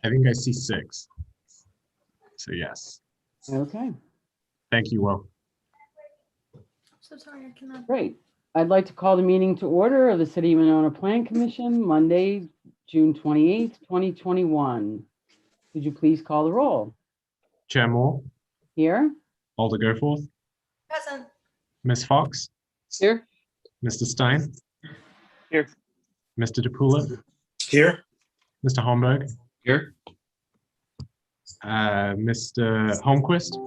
I think I see 6. So yes. Okay, Thank you, Will. So sorry, I cannot. great. I'd like to call the meeting to order of the City of Winona Plan Commission, Monday, June 28th, 2021. Could you please call the roll? Chair Moore, Here? Alder Goforth, Present. Ms. Fox, Here. Mr. Stein, Here. Mr. DePula, Here. Mr. Homburg, Here. Mr. Holmquist.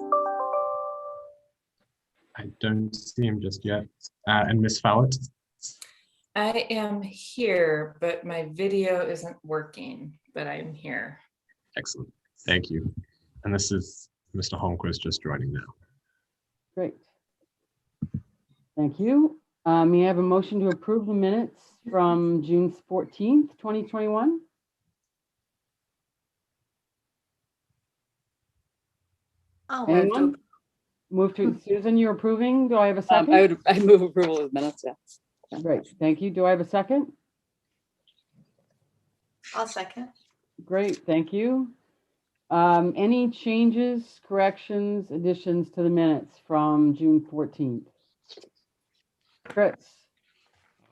I don't see him just yet. And Ms. Fowlett. I am here, but my video isn't working, but I'm here. Excellent. Thank you. And this is Mr. Holmquist just joining now. Great. Thank you. May I have a motion to approve the minutes from June 14th, 2021? I'll move Anyone? to. Move to, Susan, you're approving. Do I have a second? I move approval of minutes, yes. Great, thank you. Do I have a second? I'll second. Great, thank you. Any changes, corrections, additions to the minutes from June 14th? Chris?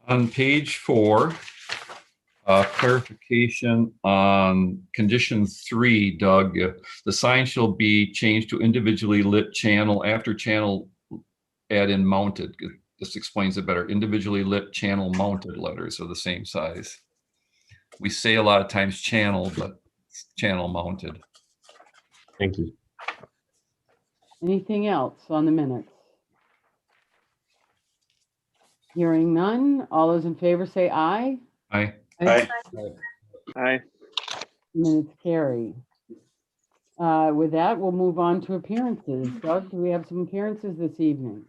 On page 4, clarification on condition 3, Doug, the sign shall be changed to individually lit channel after channel, add in mounted. This explains it better. Individually lit channel mounted letters are the same size. We say a lot of times channel, but it's channel mounted. Thank you. Anything else on the minutes? Hearing none, all those in favor say aye. Aye. Aye. Aye. Minutes carry. With that, we'll move on to appearances. Doug, do we have some appearances this evening?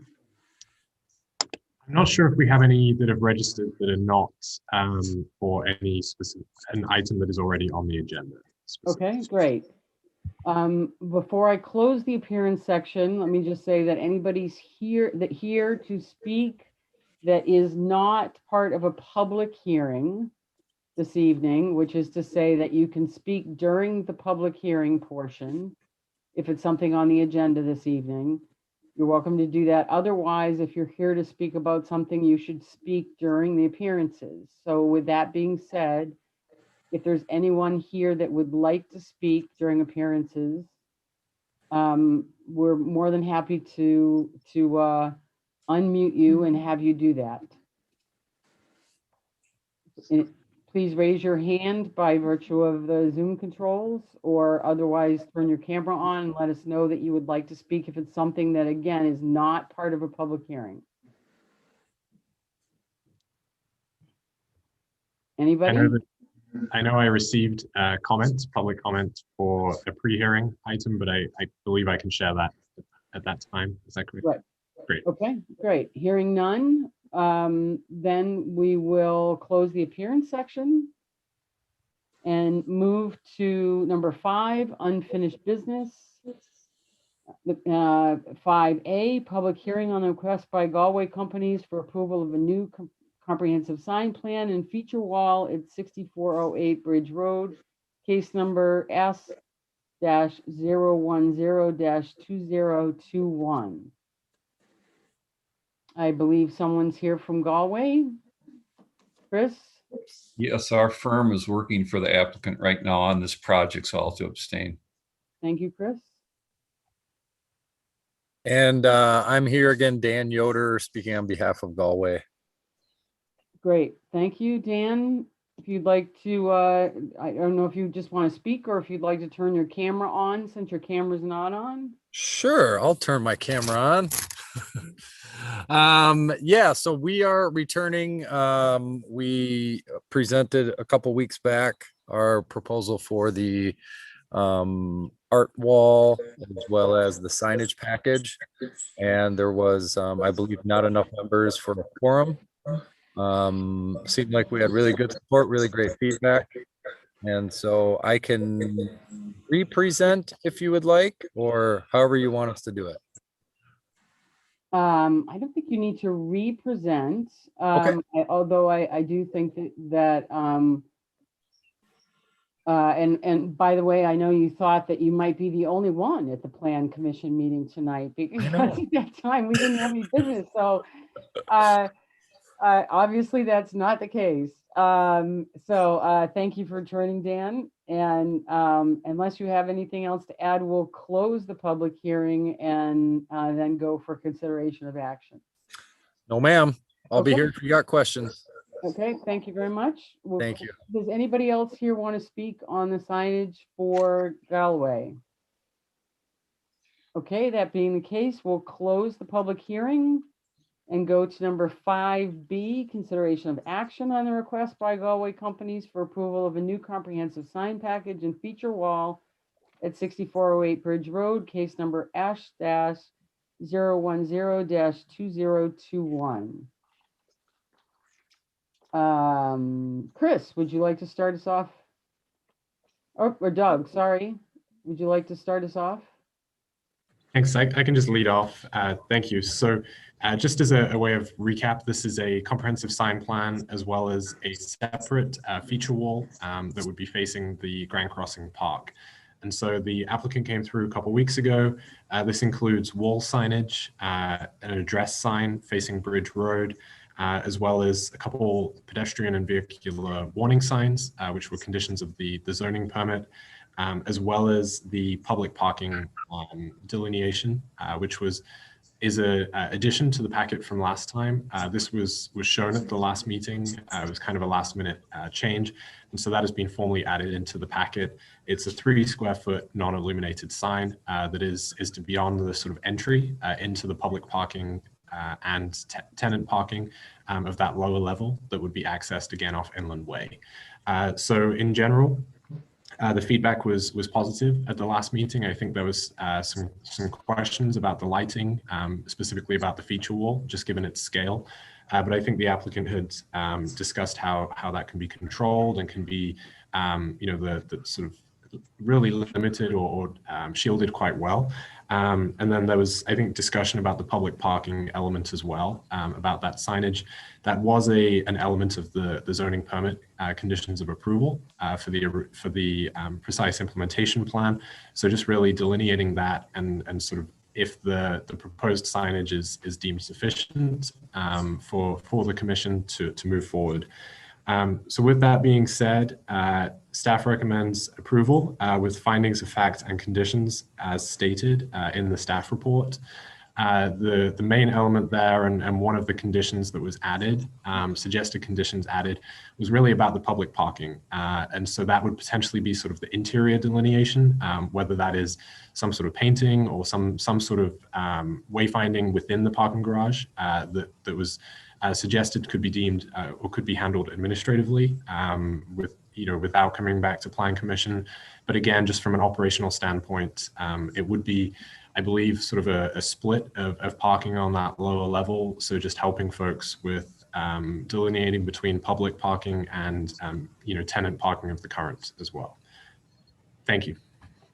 I'm not sure if we have any that have registered that are not for any specific, an item that is already on the agenda. Okay, great. Before I close the appearance section, let me just say that anybody's here to speak that is not part of a public hearing this evening, which is to say that you can speak during the public hearing portion. If it's something on the agenda this evening, you're welcome to do that. Otherwise, if you're here to speak about something, you should speak during the appearances. So with that being said, if there's anyone here that would like to speak during appearances, we're more than happy to unmute you and have you do that. Please raise your hand by virtue of the Zoom controls, or otherwise turn your camera on and let us know that you would like to speak if it's something that, again, is not part of a public hearing. Anybody? I know I received public comment for a pre-hearing item, but I believe I can share that at that time. Is that correct? Right. Great. Okay, great. Hearing none, then we will close the appearance section and move to number 5, unfinished business. 5A, public hearing on the request by Galway Companies for approval of a new comprehensive sign plan and feature wall at 6408 Bridge Road, case number S-010-2021. I believe someone's here from Galway. Chris? Yes, our firm is working for the applicant right now on this project, so I'll have to abstain. Thank you, Chris. And I'm here again, Dan Yoder, speaking on behalf of Galway. Great. Thank you, Dan. If you'd like to, I don't know if you just want to speak or if you'd like to turn your camera on since your camera's not on. Sure, I'll turn my camera on. Yeah, so we are returning. We presented a couple weeks back our proposal for the art wall as well as the signage package, and there was I believe not enough members for a quorum. Seemed like we had really good support, really great feedback, and so I can re-present if you would like, or however you want us to do it. I don't think you need to re-present, Okay. although I do think that And by the way, I know you thought that you might be the only one at the Plan Commission meeting tonight because at that time we didn't have any business. So obviously that's not the case. So thank you for joining, Dan. And unless you have anything else to add, we'll close the public hearing and then go for consideration of action. No, ma'am. I'll be Okay. here if you got questions. Okay, thank you very much. Thank you. Does anybody else here want to speak on the signage for Galway? Okay, that being the case, we'll close the public hearing and go to number 5B, consideration of action on the request by Galway Companies for approval of a new comprehensive sign package and feature wall at 6408 Bridge Road, case number *010-2021. Chris, would you like to start us off? Or Doug, sorry. Would you like to start us off? Thanks. I can just lead off. Thank you. So just as a way of recap, this is a comprehensive sign plan as well as a separate feature wall that would be facing the Grand Crossing Park. And so the applicant came through a couple of weeks ago. This includes wall signage, an address sign facing Bridge Road, as well as a couple pedestrian and vehicular warning signs, which were conditions of the zoning permit, as well as the public parking delineation, which is a addition to the packet from last time. This was shown at the last meeting. It was kind of a last minute change. And so that has been formally added into the packet. It's a 3 square foot non-illuminated sign that is to beyond the sort of entry into the public parking and tenant parking of that lower level that would be accessed again off Inland Way. So in general, the feedback was positive at the last meeting. I think there was some questions about the lighting, specifically about the feature wall, just given its scale. But I think the applicant had discussed how that can be controlled and can be, the sort of really limited or shielded quite well. And then there was, I think, discussion about the public parking element as well, about that signage. That was an element of the zoning permit conditions of approval for the precise implementation plan. So just really delineating that and sort of if the proposed signage is deemed sufficient for the commission to move forward. So with that being said, staff recommends approval with findings of fact and conditions as stated in the staff report. The main element there and one of the conditions that was added, suggested conditions added, was really about the public parking. And so that would potentially be sort of the interior delineation, whether that is some sort of painting or some sort of wayfinding within the parking garage that was suggested could be deemed or could be handled administratively without coming back to Plan Commission. But again, just from an operational standpoint, it would be, I believe, sort of a split of parking on that lower level. So just helping folks with delineating between public parking and tenant parking of the current as well. Thank you.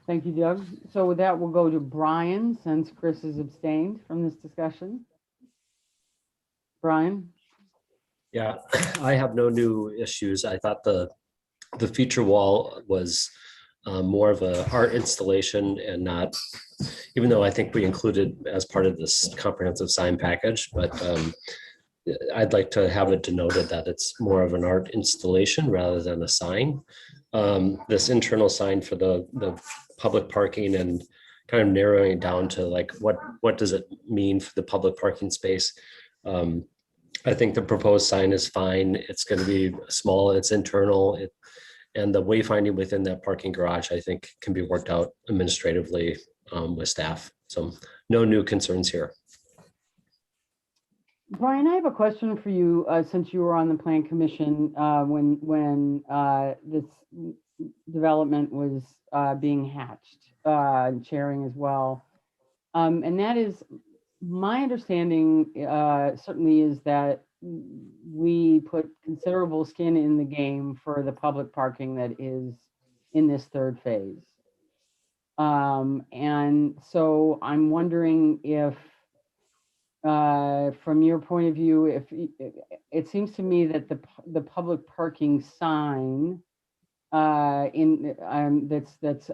Thank you, Doug. So with that, we'll go to Brian, since Chris has abstained from this discussion. Brian? Yeah, I have no new issues. I thought the feature wall was more of an art installation and not, even though I think we included as part of this comprehensive sign package, but I'd like to have it denoted that it's more of an art installation rather than a sign. This internal sign for the public parking and kind of narrowing it down to like, what does it mean for the public parking space? I think the proposed sign is fine. It's going to be small, it's internal, and the wayfinding within that parking garage, I think, can be worked out administratively with staff. So no new concerns here. Brian, I have a question for you, since you were on the Plan Commission when this development was being hatched, chairing as well. And that is, my understanding certainly is that we put considerable skin in the game for the public parking that is in this third phase. And so I'm wondering if, from your point of view, if it seems to me that the public parking sign that's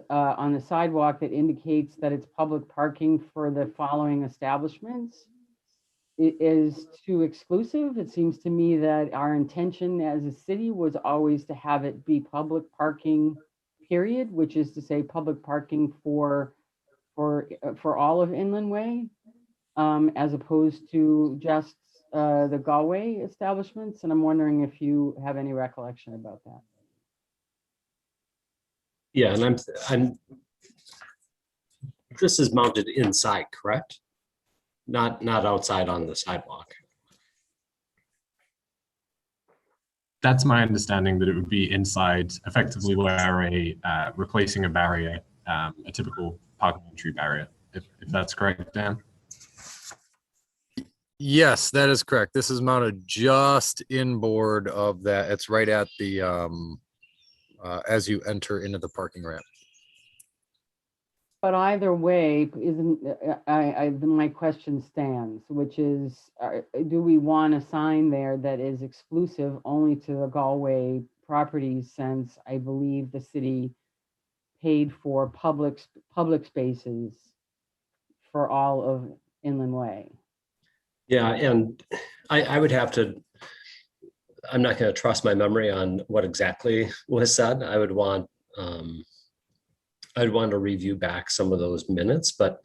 on the sidewalk that indicates that it's public parking for the following establishments is too exclusive. It seems to me that our intention as a city was always to have it be public parking, period, which is to say public parking for all of Inland Way, as opposed to just the Galway establishments. And I'm wondering if you have any recollection about that. Yeah, and this is mounted inside, correct? Not outside on the sidewalk. That's my understanding, that it would be inside, effectively where replacing a barrier, a typical parking entry barrier, if that's correct, Dan. Yes, that is correct. This is mounted just inboard of that. It's right at the, as you enter into the parking ramp. But either way, isn't, my question stands, which is, do we want a sign there that is exclusive only to the Galway properties, since I believe the city paid for public spaces for all of Inland Way? Yeah, and I would have to, I'm not going to trust my memory on what exactly was said. I'd want to review back some of those minutes, but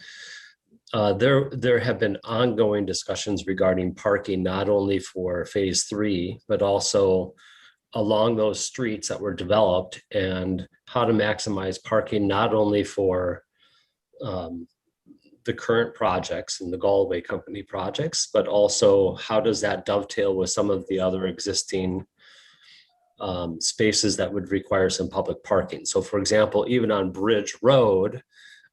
there have been ongoing discussions regarding parking, not only for phase 3, but also along those streets that were developed, and how to maximize parking, not only for the current projects and the Galway company projects, but also how does that dovetail with some of the other existing spaces that would require some public parking. So for example, even on Bridge Road,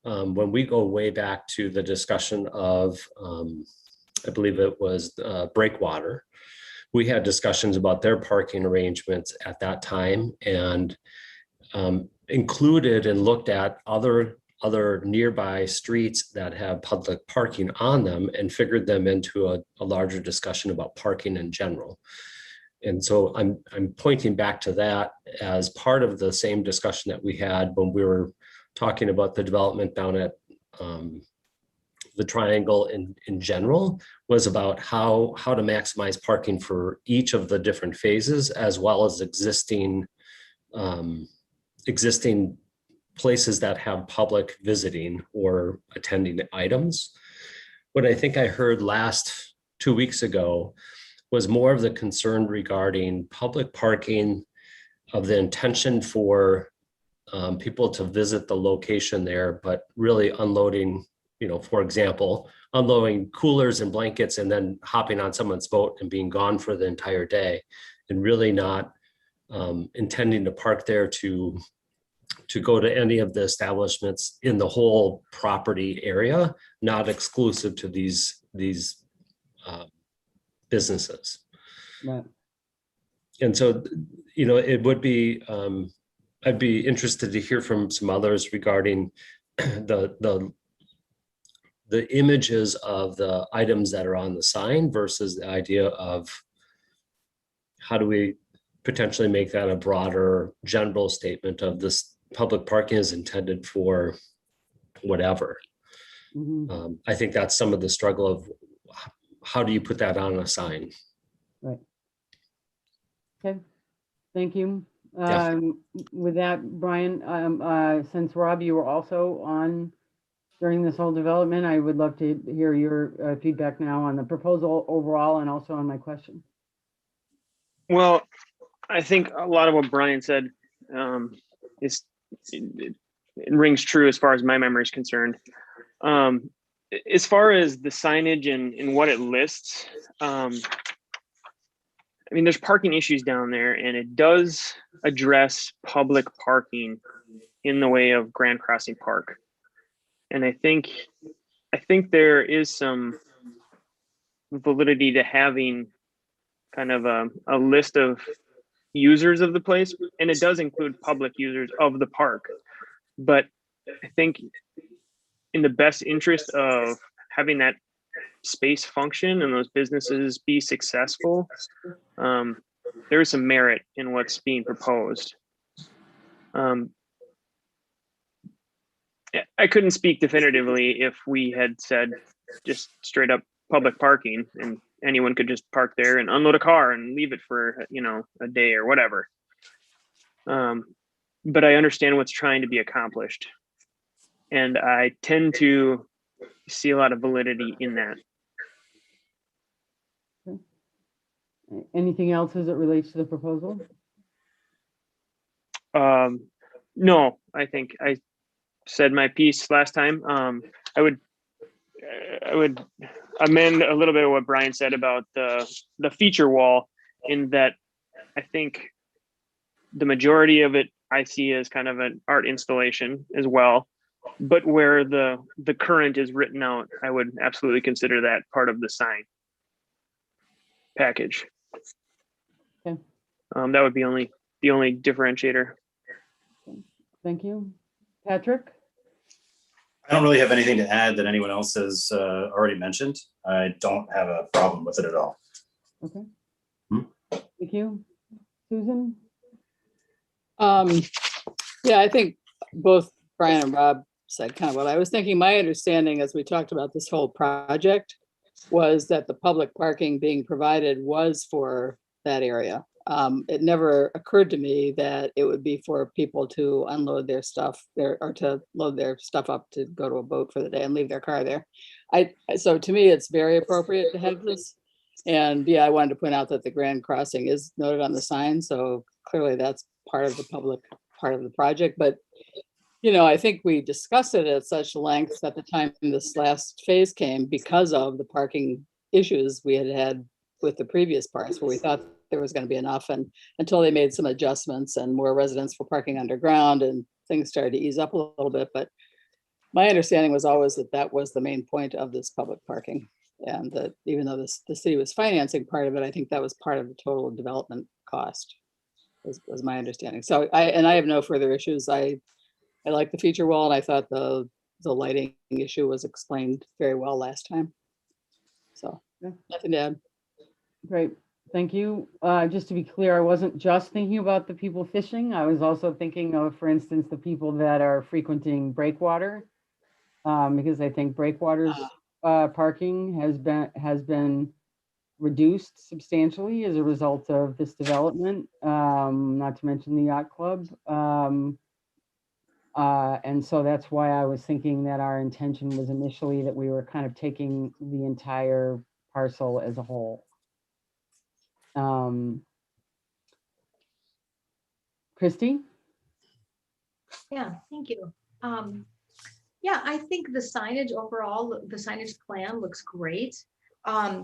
when we go way back to the discussion of, I believe it was Breakwater, we had discussions about their parking arrangements at that time, and included and looked at other nearby streets that have public parking on them, and figured them into a larger discussion about parking in general. And so I'm pointing back to that as part of the same discussion that we had when we were talking about the development down at the Triangle in general, was about how to maximize parking for each of the different phases, as well as existing places that have public visiting or attending items. What I think I heard last 2 weeks ago was more of the concern regarding public parking, of the intention for people to visit the location there, but really unloading, for example, unloading coolers and blankets and then hopping on someone's boat and being gone for the entire day, and really not intending to park there to go to any of the establishments in the whole property area, not exclusive to these businesses. Right. And so, it would be, I'd be interested to hear from some others regarding the images of the items that are on the sign versus the idea of how do we potentially make that a broader general statement of this public parking is intended for whatever. Mhm. I think that's some of the struggle of how do you put that on a sign? Right. Okay, thank you. Yeah. With that, Brian, since Rob, you were also on during this whole development, I would love to hear your feedback now on the proposal overall, and also on my question. Well, I think a lot of what Brian said it rings true as far as my memory is concerned. As far as the signage and what it lists, there's parking issues down there, and it does address public parking in the way of Grand Crossing Park. And I think there is some validity to having kind of a list of users of the place, and it does include public users of the park. But I think in the best interest of having that space function and those businesses be successful, there is some merit in what's being proposed. I couldn't speak definitively if we had said just straight up public parking and anyone could just park there and unload a car and leave it for, a day or whatever. But I understand what's trying to be accomplished. And I tend to see a lot of validity in that. Anything else as it relates to the proposal? No, I think I said my piece last time. I would amend a little bit of what Brian said about the feature wall, in that I think the majority of it I see as kind of an art installation as well. But where the current is written out, I would absolutely consider that part of the sign package. Okay. That would be the only differentiator. Thank you. Patrick? I don't really have anything to add that anyone else has already mentioned. I don't have a problem with it at all. Okay. Thank you. Susan? Yeah, I think both Brian and Rob said kind of what I was thinking. My understanding as we talked about this whole project was that the public parking being provided was for that area. It never occurred to me that it would be for people to unload their stuff there or to load their stuff up to go to a boat for the day and leave their car there. So to me, it's very appropriate to have this. And yeah, I wanted to point out that the Grand Crossing is noted on the sign. So clearly that's part of the public part of the project. But, I think we discussed it at such length at the time this last phase came because of the parking issues we had had with the previous parts where we thought there was going to be enough, and until they made some adjustments and more residents were parking underground and things started to ease up a little bit. But my understanding was always that that was the main point of this public parking, and that even though the city was financing part of it, I think that was part of the total development cost was my understanding. So I have no further issues. I like the feature wall, and I thought the lighting issue was explained very well last time. So nothing to add. Great. Thank you. Just to be clear, I wasn't just thinking about the people fishing. I was also thinking of, for instance, the people that are frequenting breakwater, because I think breakwater's parking has been reduced substantially as a result of this development, not to mention the yacht club. And so that's why I was thinking that our intention was initially that we were kind of taking the entire parcel as a whole. Christy? Yeah, thank you. Yeah, I think the signage overall, the signage plan looks great. I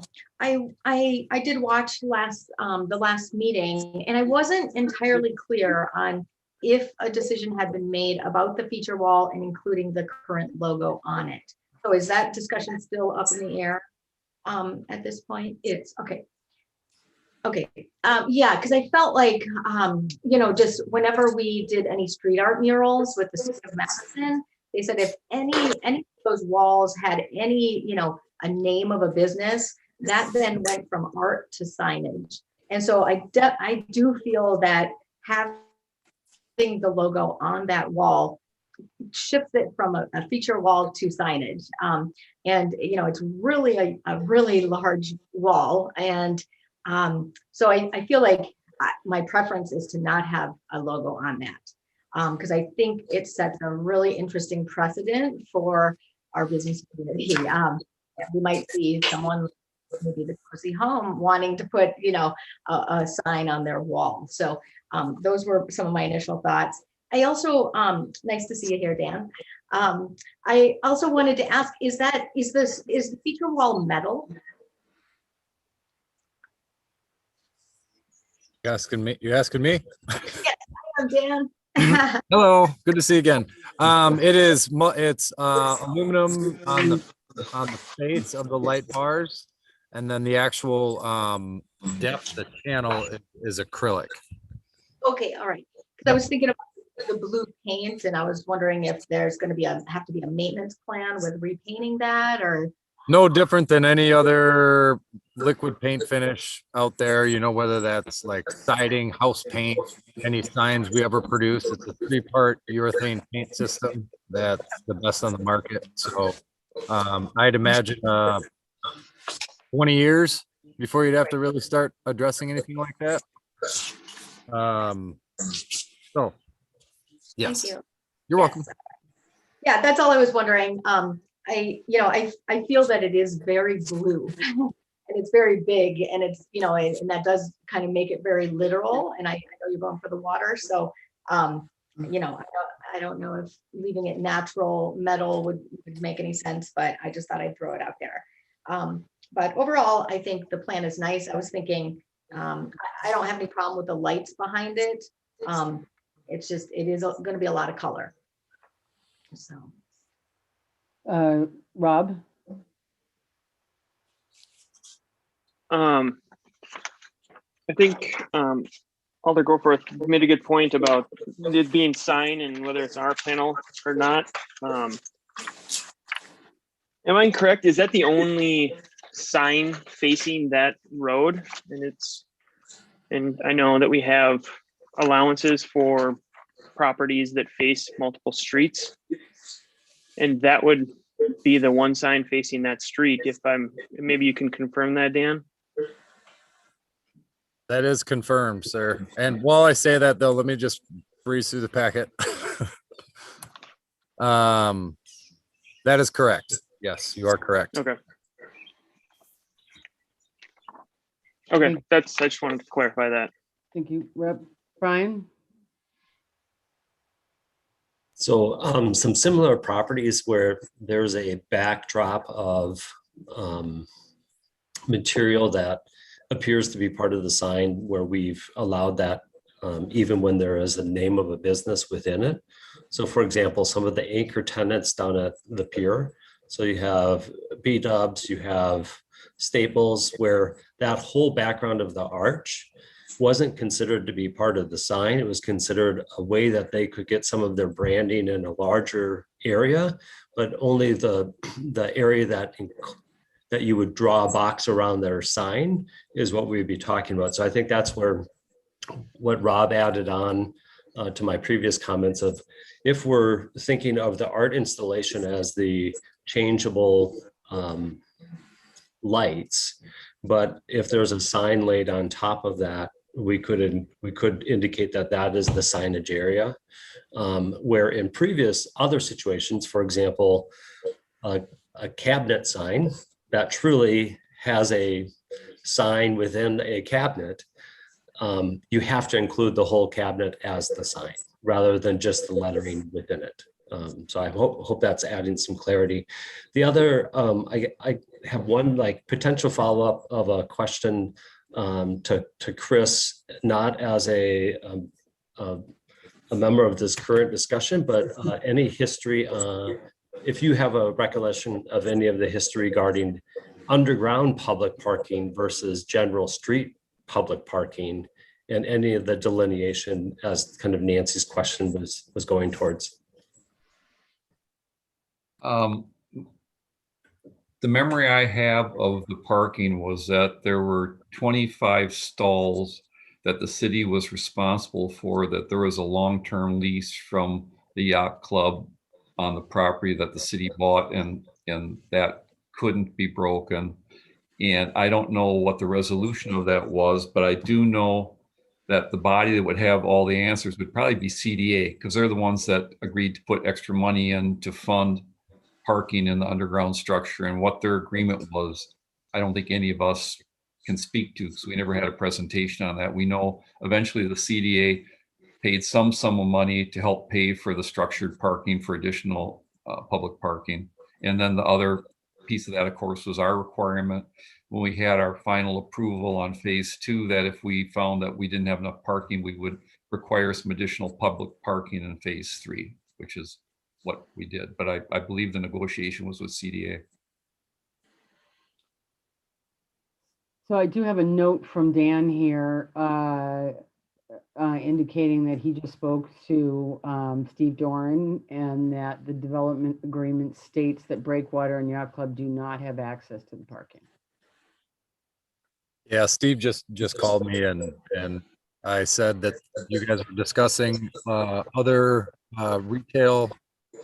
did watch the last meeting, and I wasn't entirely clear on if a decision had been made about the feature wall and including the current logo on it. So is that discussion still up in the air at this point? It's okay. Okay, yeah, because I felt like, just whenever we did any street art murals with the city of Madison, they said if any of those walls had any, a name of a business, that then went from art to signage. And so I do feel that having the logo on that wall shifts it from a feature wall to signage. And, it's really a really large wall. And so I feel like my preference is to not have a logo on that, because I think it sets a really interesting precedent for our business community. We might see someone, maybe the Cozy Home, wanting to put, a sign on their wall. So those were some of my initial thoughts. I also, nice to see you here, Dan. I also wanted to ask, is the feature wall metal? You're asking me? Yes, I am, Dan. Hello, good to see you again. It's aluminum on the face of the light bars, and then the actual depth, the channel is acrylic. Okay, all right. Because I was thinking about the blue paint, and I was wondering if there's going to have to be a maintenance plan with repainting that, or No different than any other liquid paint finish out there, you know, whether that's like siding, house paint, any signs we ever produce. It's a 3-part urethane paint system that's the best on the market. So I'd imagine 20 years before you'd have to really start addressing anything like that. So yes, Thank you. you're welcome. Yeah, that's all I was wondering. I feel that it is very blue and it's very big, and it's, and that does kind of make it very literal. And I know you're going for the water. So, I don't know if leaving it natural metal would make any sense, but I just thought I'd throw it out there. But overall, I think the plan is nice. I was thinking, I don't have any problem with the lights behind it. It's just, it is going to be a lot of color. So. Rob? I think Alder Goforth made a good point about it being sign and whether it's our panel or not. Am I incorrect? Is that the only sign facing that road? And I know that we have allowances for properties that face multiple streets, and that would be the one sign facing that street. Maybe you can confirm that, Dan? That is confirmed, sir. And while I say that, though, let me just breeze through the packet. That is correct. Yes, you are correct. Okay. Okay, I just wanted to clarify that. Thank you, Rep. Brian? So some similar properties where there's a backdrop of material that appears to be part of the sign, where we've allowed that even when there is a name of a business within it. So for example, some of the anchor tenants down at the pier. So you have B-Dubs, you have Staples, where that whole background of the arch wasn't considered to be part of the sign. It was considered a way that they could get some of their branding in a larger area, but only the area that you would draw a box around their sign is what we'd be talking about. So I think that's where what Rob added on to my previous comments of, if we're thinking of the art installation as the changeable lights, but if there's a sign laid on top of that, we could indicate that that is the signage area. Where in previous other situations, for example, a cabinet sign that truly has a sign within a cabinet, you have to include the whole cabinet as the sign rather than just the lettering within it. So I hope that's adding some clarity. The other, I have one potential follow-up of a question to Chris, not as a member of this current discussion, but any history, if you have a recollection of any of the history regarding underground public parking versus general street public parking, and any of the delineation as kind of Nancy's question was going towards. The memory I have of the parking was that there were 25 stalls that the city was responsible for, that there was a long-term lease from the yacht club on the property that the city bought, and that couldn't be broken. And I don't know what the resolution of that was, but I do know that the body that would have all the answers would probably be CDA, because they're the ones that agreed to put extra money in to fund parking in the underground structure. And what their agreement was, I don't think any of us can speak to, because we never had a presentation on that. We know eventually the CDA paid some sum of money to help pay for the structured parking for additional public parking. And then the other piece of that, of course, was our requirement when we had our final approval on phase 2, that if we found that we didn't have enough parking, we would require some additional public parking in phase 3, which is what we did. But I believe the negotiation was with CDA. So I do have a note from Dan here indicating that he just spoke to Steve Doran, and that the development agreement states that Breakwater and Yacht Club do not have access to the parking. Yeah, Steve just called me and I said that you guys were discussing other retail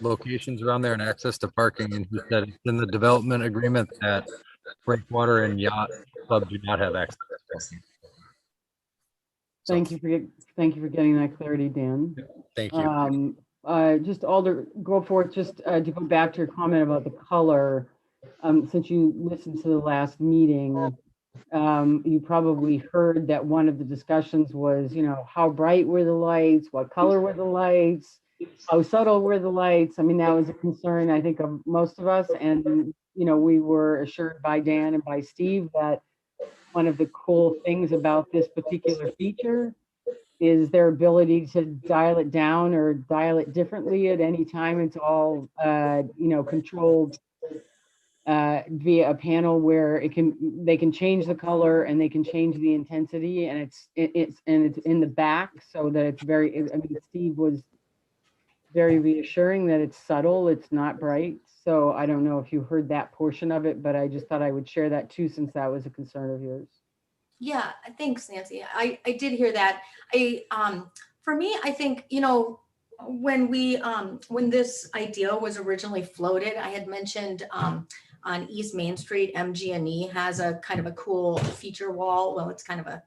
locations around there and access to parking, and he said it's in the development agreement that Breakwater and Yacht Club do not have access to parking. So, Thank you for getting that clarity, Dan. thank you. Just Alder, go forth, just to go back to your comment about the color. Since you listened to the last meeting, you probably heard that one of the discussions was, how bright were the lights? What color were the lights? How subtle were the lights? I mean, that was a concern, I think, of most of us. And, we were assured by Dan and by Steve that one of the cool things about this particular feature is their ability to dial it down or dial it differently at any time. It's all, controlled via a panel where they can change the color and they can change the intensity, and it's in the back, so that it's Steve was very reassuring that it's subtle, it's not bright. So I don't know if you heard that portion of it, but I just thought I would share that too, since that was a concern of yours. Yeah, thanks, Nancy. I did hear that. For me, I think, when this idea was originally floated, I had mentioned on East Main Street, MG&E has a kind of a cool feature wall. Well, it's kind of a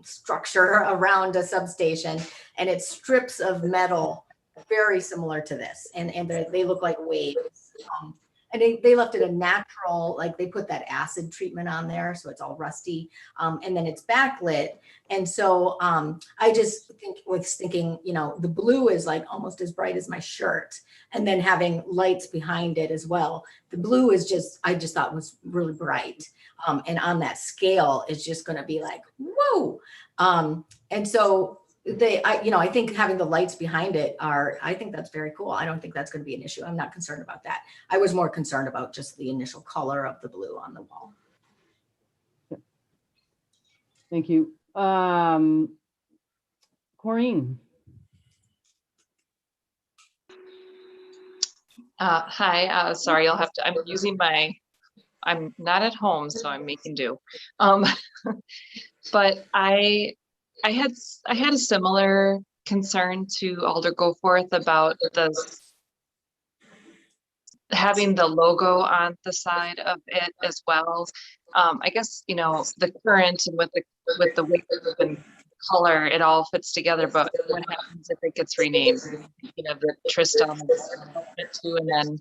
structure around a substation, and it's strips of metal very similar to this, and they look like waves. And they left it a natural, like they put that acid treatment on there, so it's all rusty, and then it's backlit. And so I just was thinking, the blue is like almost as bright as my shirt, and then having lights behind it as well. The blue is I just thought was really bright, and on that scale, it's just going to be like, whoa. And so I think having the lights behind it I think that's very cool. I don't think that's going to be an issue. I'm not concerned about that. I was more concerned about just the initial color of the blue on the wall. Thank you. Corinne. Hi, sorry, I'm not at home, so I'm making do. But I had a similar concern to Alder Goforth about having the logo on the side of it as well. I guess, the current and with the weight and color, it all fits together, but what happens if it gets renamed? The Tristan too, and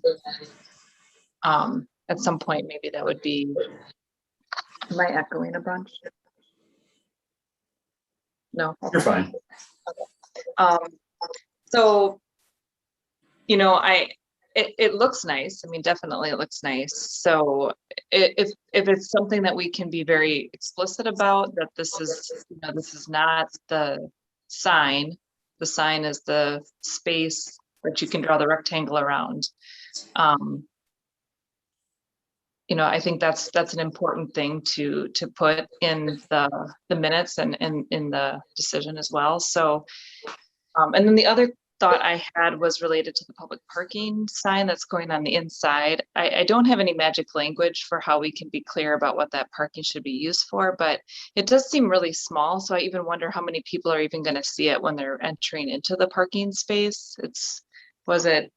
then at some point, maybe that would be, am I echoing a bunch? No. You're fine. So, it looks nice. I mean, definitely it looks nice. So if it's something that we can be very explicit about, that this is not the sign is the space that you can draw the rectangle around. I think that's an important thing to put in the minutes and in the decision as well. So, and then the other thought I had was related to the public parking sign that's going on the inside. I don't have any magic language for how we can be clear about what that parking should be used for, but it does seem really small. So I even wonder how many people are even going to see it when they're entering into the parking space. Was it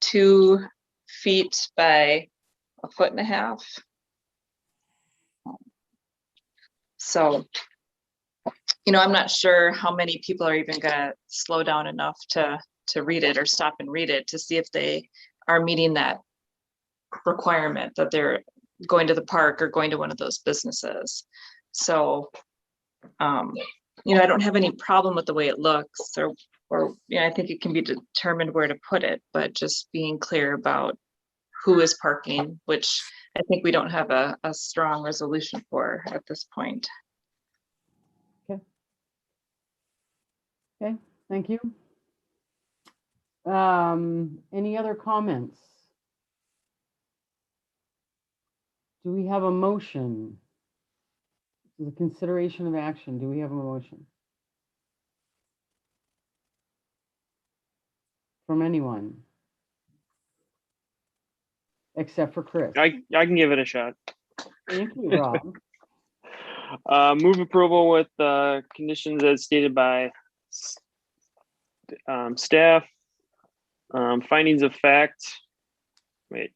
2 feet by 1.5 feet? So, I'm not sure how many people are even going to slow down enough to read it or stop and read it to see if they are meeting that requirement that they're going to the park or going to one of those businesses. So, I don't have any problem with the way it looks, or I think it can be determined where to put it, but just being clear about who is parking, which I think we don't have a strong resolution for at this point. Okay, thank you. Any other comments? Do we have a motion? The consideration of action, do we have a motion? From anyone? Except for Chris. I can give it a shot. Thank you, Rob. Move approval with conditions as stated by staff. Findings of fact. Wait.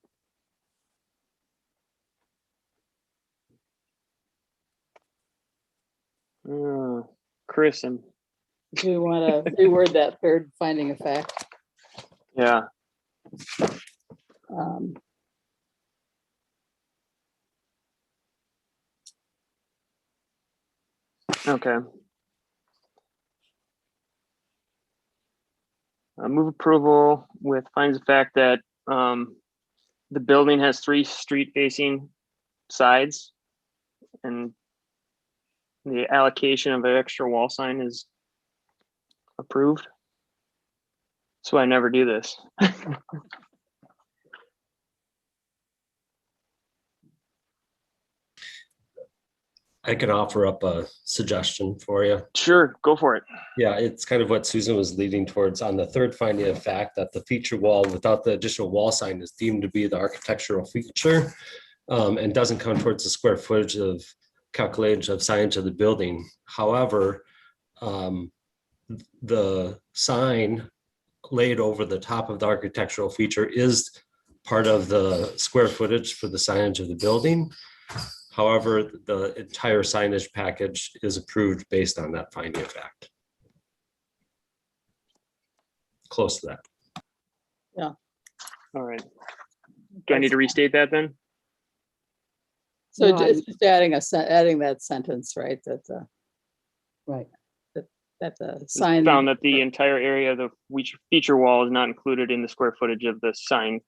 Chris and Do you want to reword that third finding of fact? yeah. Um, Okay. Move approval with findings of fact that the building has 3 street-facing sides, and the allocation of an extra wall sign is approved. So I never do this. I can offer up a suggestion for you. Sure, go for it. Yeah, it's kind of what Susan was leading towards on the third finding of fact, that the feature wall without the additional wall sign is deemed to be the architectural feature, and doesn't count towards the square footage of calculation of signage of the building. However, the sign laid over the top of the architectural feature is part of the square footage for the signage of the building. However, the entire signage package is approved based on that finding of fact. Close to that. All right. Do I need to restate that then? So No, it's just adding adding that sentence, right? That Right. that the sign. Found that the entire area of the feature wall is not included in the square footage of the sign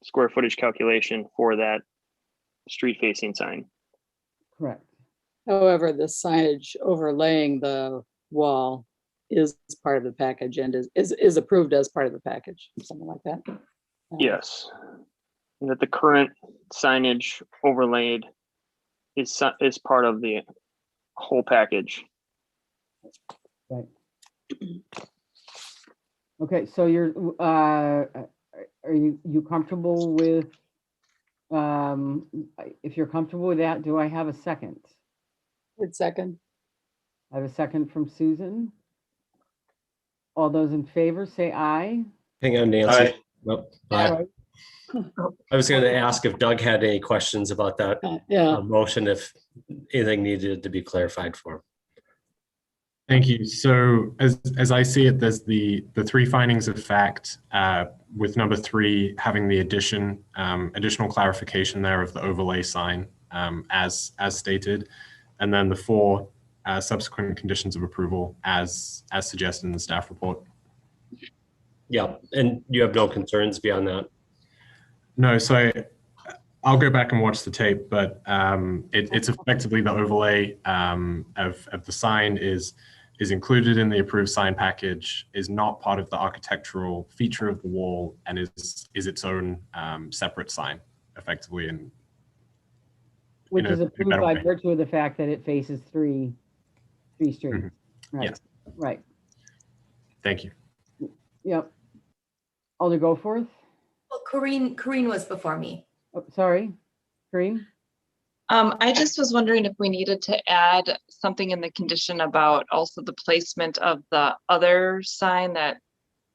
square footage calculation for that street facing sign. Correct. However, the signage overlaying the wall is part of the package and is approved as part of the package, something like that. Yes. And that the current signage overlaid is part of the whole package. Right. Okay, so you're, are you comfortable with, if you're comfortable with that, do I have a second? Good second. I have a second from Susan. All those in favor, say aye. Hang on, Nancy. Aye. Nope. Aye. I was going to ask if Doug had any questions about that Yeah, motion, if anything needed to be clarified for him. Thank you. So as I see it, there's the 3 findings of fact, with number 3 having the additional clarification there of the overlay sign, as stated, and then the 4 subsequent conditions of approval as suggested in the staff report. Yeah, and you have no concerns beyond that? No, so I'll go back and watch the tape, but it's effectively the overlay of the sign is included in the approved sign package, is not part of the architectural feature of the wall, and is its own separate sign, effectively. And Which is approved by way. virtue of the fact that it faces three streets. Mhm. Right. Yes. Right. Thank you. Yep. Alder Goforth. Well, Corinne was before me. Oh, sorry, Green. I just was wondering if we needed to add something in the condition about also the placement of the other sign that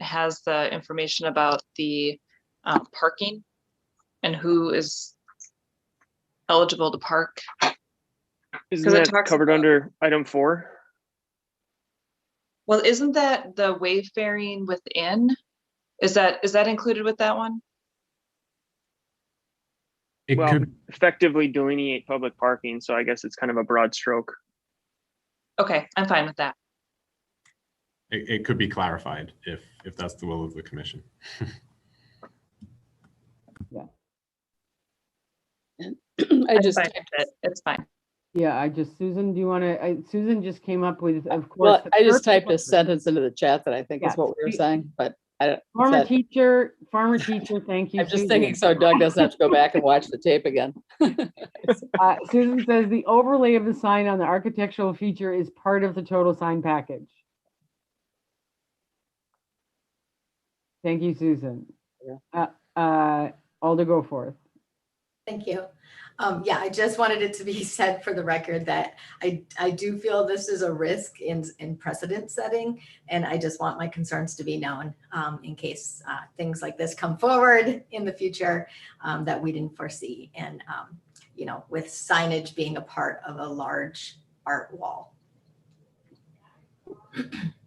has the information about the parking and who is eligible to park. Isn't 'Cause it that talks covered about- under item 4? Well, isn't that the wayfaring within? Is that included with that one? It Well, could, effectively delineate public parking, so I guess it's kind of a broad stroke. Okay, I'm fine with that. it could be clarified if that's the will of the commission. I I'm just fine with it. It's fine. Yeah, Susan, do you want to, Susan just came up with, of course. Well, the I just first typed a one- sentence into the chat that I think Yeah, is what we were we- saying, but I don't. Farmer that- teacher, thank you. I'm just Susan. thinking so Doug doesn't have to go back and watch the tape again. Susan says the overlay of the sign on the architectural feature is part of the total sign package. Thank you, Susan. Alder Goforth. Thank you. Yeah, I just wanted it to be said for the record that I do feel this is a risk in precedent setting. And I just want my concerns to be known in case things like this come forward in the future that we didn't foresee. And, you know, with signage being a part of a large art wall.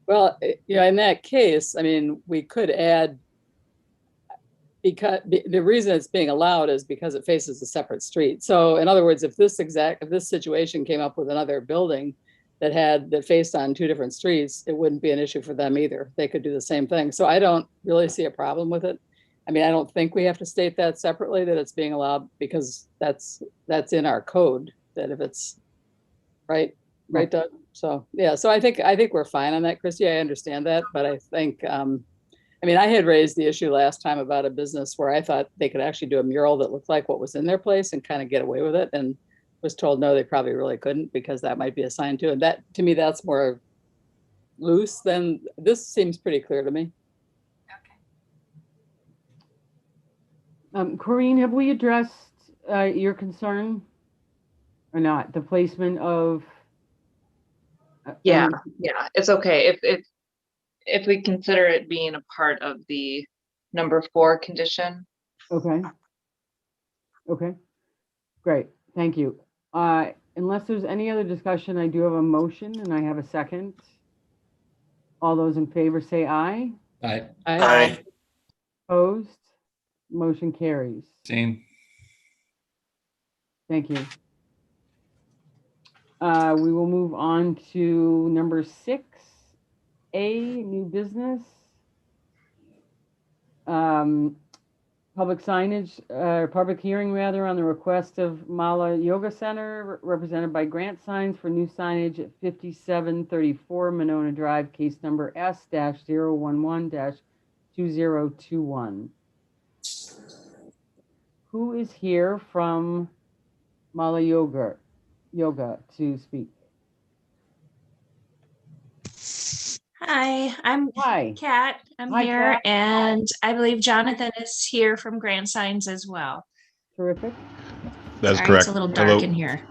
Well, yeah, in that case, I mean, we could add, because the reason it's being allowed is because it faces a separate street. So in other words, if this situation came up with another building that faced on two different streets, it wouldn't be an issue for them either. They could do the same thing. So I don't really see a problem with it. I mean, I don't think we have to state that separately, that it's being allowed, because that's in our code, that if it's right, Doug? So, yeah, so I think we're fine on that, Christy. I understand that, but I think, I mean, I had raised the issue last time about a business where I thought they could actually do a mural that looked like what was in their place and kind of get away with it, and was told, no, they probably really couldn't, because that might be assigned to. And that, to me, that's more loose than, this seems pretty clear to me. Corinne, have we addressed your concern or not? The placement of? Yeah, yeah, it's okay. If we consider it being a part of the number 4 condition. Okay. Okay, great, thank you. Unless there's any other discussion, I do have a motion and I have a second. All those in favor say aye. Aye. Aye. Opposed? Motion carries. Same. Thank you. We will move on to number 6A, new business. Public signage, public hearing rather, on the request of Mala Yoga Center, represented by Grant Signs, for new signage at 5734 Monona Drive, case number S-011-2021. Who is here from Mala Yoga to speak? Hi, I'm Hi. Kat. I'm Hi, here, Kat. and I believe Jonathan is here from Grand Signs as well. Terrific. That's Sorry, correct. it's a little dark Hello. in here.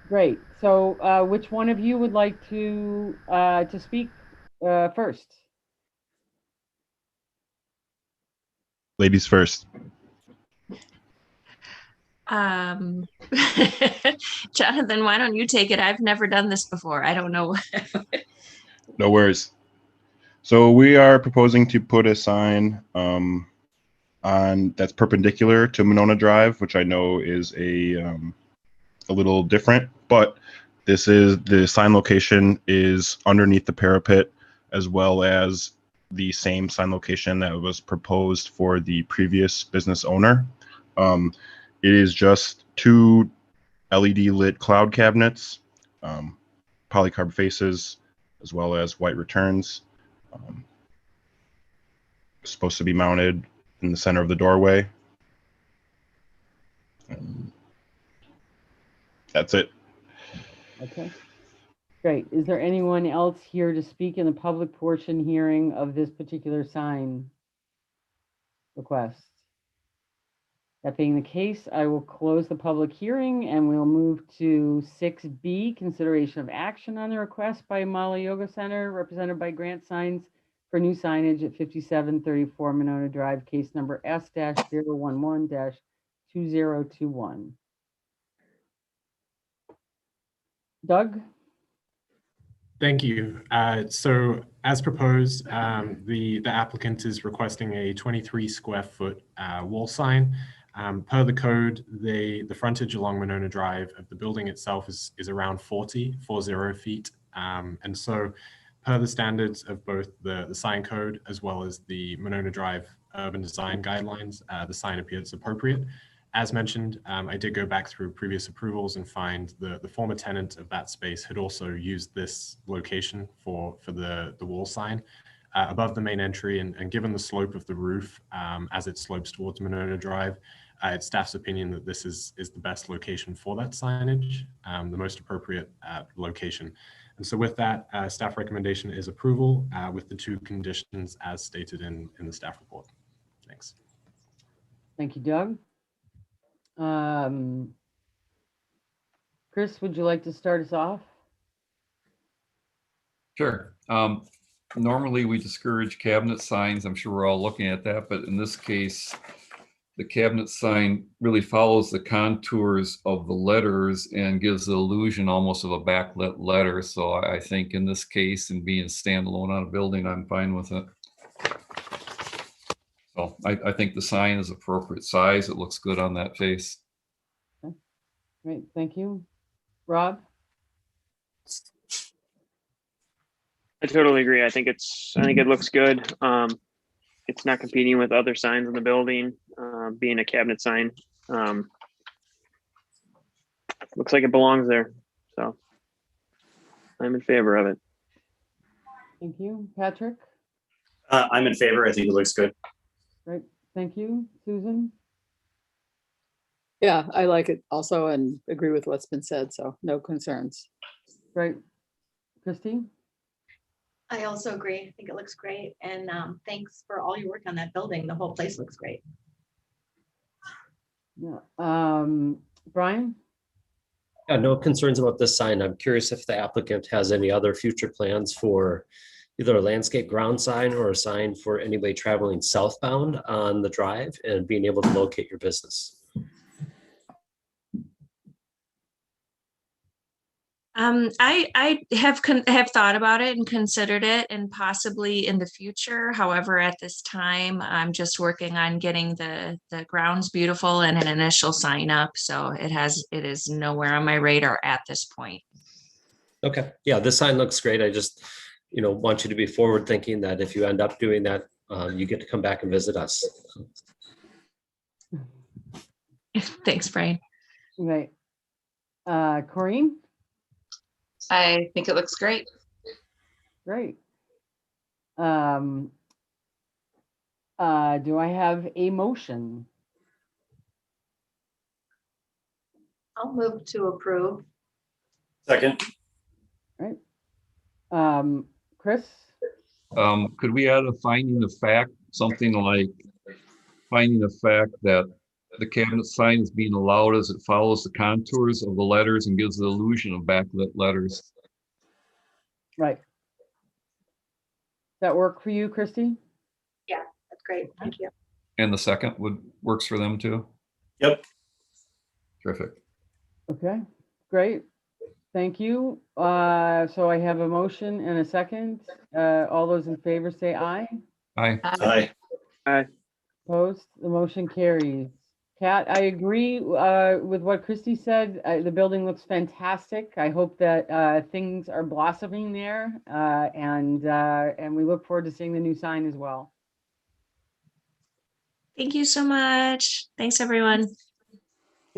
Great. So which one of you would like to speak first? Ladies first. Jonathan, why don't you take it? I've never done this before. I don't know. No worries. So we are proposing to put a sign on that's perpendicular to Monona Drive, which I know is a little different, but this is the sign location is underneath the parapet, as well as the same sign location that was proposed for the previous business owner. It is just 2 LED lit cloud cabinets, polycarb faces, as well as white returns. Supposed to be mounted in the center of the doorway. That's it. Okay. Great. Is there anyone else here to speak in the public portion hearing of this particular sign request? That being the case, I will close the public hearing and we'll move to 6B, consideration of action on the request by Mala Yoga Center, represented by Grant Signs, for new signage at 5734 Monona Drive, case number S-011-2021. Doug? Thank you. So as proposed, the applicant is requesting a 23 square foot wall sign. Per the code, the frontage along Monona Drive of the building itself is around 40 feet. And so per the standards of both the sign code as well as the Monona Drive urban design guidelines, the sign appears appropriate. As mentioned, I did go back through previous approvals and find the former tenant of that space had also used this location for the wall sign above the main entry. And given the slope of the roof as it slopes towards Monona Drive, it's staff's opinion that this is the best location for that signage, the most appropriate location. And so with that, staff recommendation is approval with the 2 conditions as stated in the staff report. Thanks. Thank you, Doug. Chris, would you like to start us off? Sure. Normally we discourage cabinet signs. I'm sure we're all looking at that, but in this case, the cabinet sign really follows the contours of the letters and gives the illusion almost of a backlit letter. So I think in this case, and being standalone on a building, I'm fine with it. So I think the sign is appropriate size. It looks good on that face. Okay. Great, thank you. Rob? I totally agree. I think it looks good. It's not competing with other signs in the building, being a cabinet sign. Looks like it belongs there. So I'm in favor of it. Thank you. Patrick? I'm in favor. I think it looks good. Great, thank you. Susan? Yeah, I like it also and agree with what's been said, so no concerns. Great. Christy? I also agree. I think it looks great. And thanks for all your work on that building. The whole place looks great. Yeah. Brian? Yeah, no concerns about this sign. I'm curious if the applicant has any other future plans for either a landscape ground sign or a sign for anybody traveling southbound on the drive and being able to locate your business. I have thought about it and considered it, and possibly in the future. However, at this time, I'm just working on getting the grounds beautiful and an initial sign up. So it is nowhere on my radar at this point. Okay, yeah, this sign looks great. I just, want you to be forward thinking that if you end up doing that, you get to come back and visit us. Thanks, Brian. Right. Corinne? I think it looks great. Great. Do I have a motion? I'll move to approve. Second. Right. Chris? Could we add a finding of fact, something like finding the fact that the cabinet sign is being allowed as it follows the contours of the letters and gives the illusion of backlit letters. Right. Does that work for you, Christy? Yeah, that's great. Thank you. And the second works for them too? Yep. Terrific. Okay, great. Thank you. So I have a motion and a second. All those in favor say aye. Aye. Aye. Aye. Opposed? The motion carries. Kat, I agree with what Christy said. The building looks fantastic. I hope that things are blossoming there, and we look forward to seeing the new sign as well. Thank you so much. Thanks, everyone.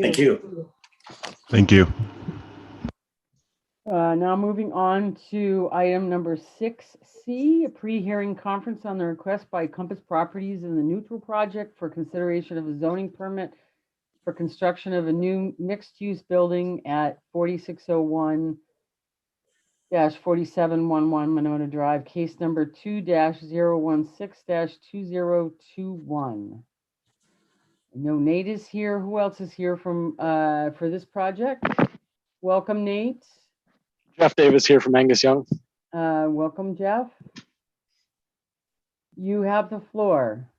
Thank you. Thank you. Now moving on to item number 6C, a pre-hearing conference on the request by Compass Properties in the Neutral Project for consideration of a zoning permit for construction of a new mixed-use building at 4601-4711 Monona Drive, case number 2-016-2021. I know Nate is here. Who else is here from for this project? Welcome, Nate. Jeff Davis here from Angus Young. Welcome, Jeff. You have the floor.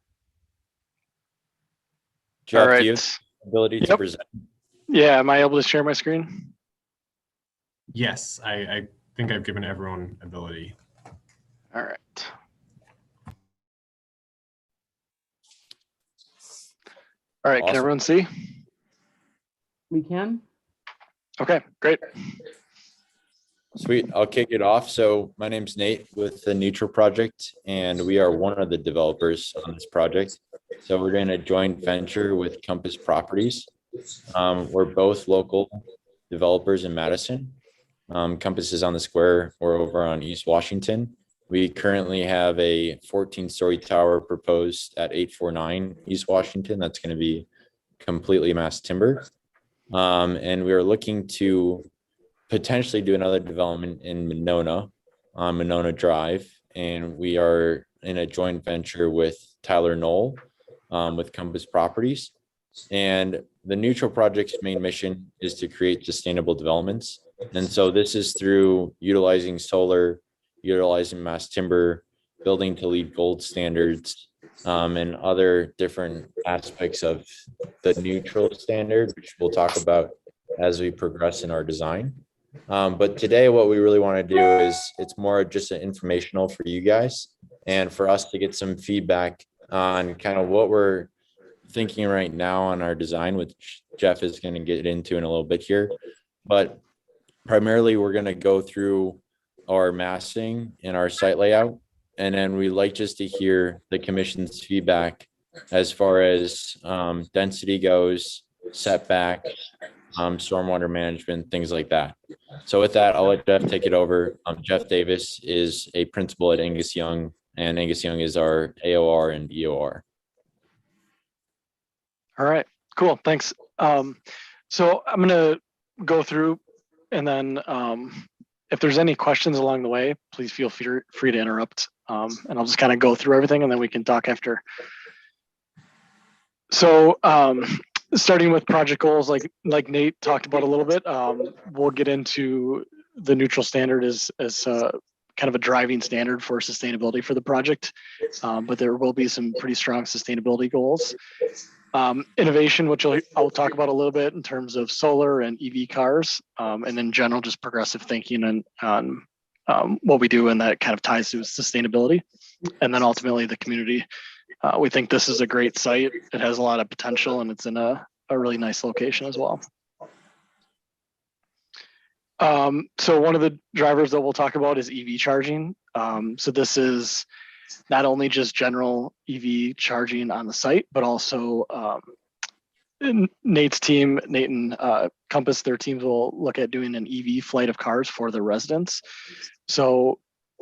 All Jeff, do you right. have the ability to Yep. present? Yeah, am I able to share my screen? Yes, I think I've given everyone ability. All right. All right, can Awesome. everyone see? We can? Okay, great. Sweet, I'll kick it off. So my name's Nate with the Neutral Project, and we are one of the developers on this project. So we're in a joint venture with Compass Properties. We're both local developers in Madison. Compass is on the square. We're over on East Washington. We currently have a 14-story tower proposed at 849 East Washington. That's going to be completely mass timber. And we are looking to potentially do another development in Monona, on Monona Drive. And we are in a joint venture with Tyler Knoll. with Compass Properties. And the Neutral Project's main mission is to create sustainable developments. And so this is through utilizing solar, utilizing mass timber, building to LEED Gold standards, and other different aspects of the neutral standard, which we'll talk about as we progress in our design. But today, what we really want to do is it's more just an informational for you guys and for us to get some feedback on kind of what we're thinking right now on our design, which Jeff is going to get into in a little bit here. But primarily, we're going to go through our massing and our site layout. And then we like just to hear the commission's feedback as far as density goes, setback, stormwater management, things like that. So with that, I'll let Jeff take it over. Jeff Davis is a principal at Angus Young, and Angus Young is our AOR and EOR. All right, cool, thanks. So I'm gonna go through and then if there's any questions along the way, please feel free to interrupt. And I'll just kind of go through everything and then we can talk after. So starting with project goals, like Nate talked about a little bit, we'll get into the neutral standard as kind of a driving standard for sustainability for the project. But there will be some pretty strong sustainability goals. Innovation, which I'll talk about a little bit in terms of solar and EV cars, and in general, just progressive thinking on what we do, and that kind of ties to sustainability. And then ultimately the community. We think this is a great site. It has a lot of potential and it's in a really nice location as well. So one of the drivers that we'll talk about is EV charging. So this is not only just general EV charging on the site, but also Nate's team, Nate and Compass, their teams will look at doing an EV flight of cars for the residents. So,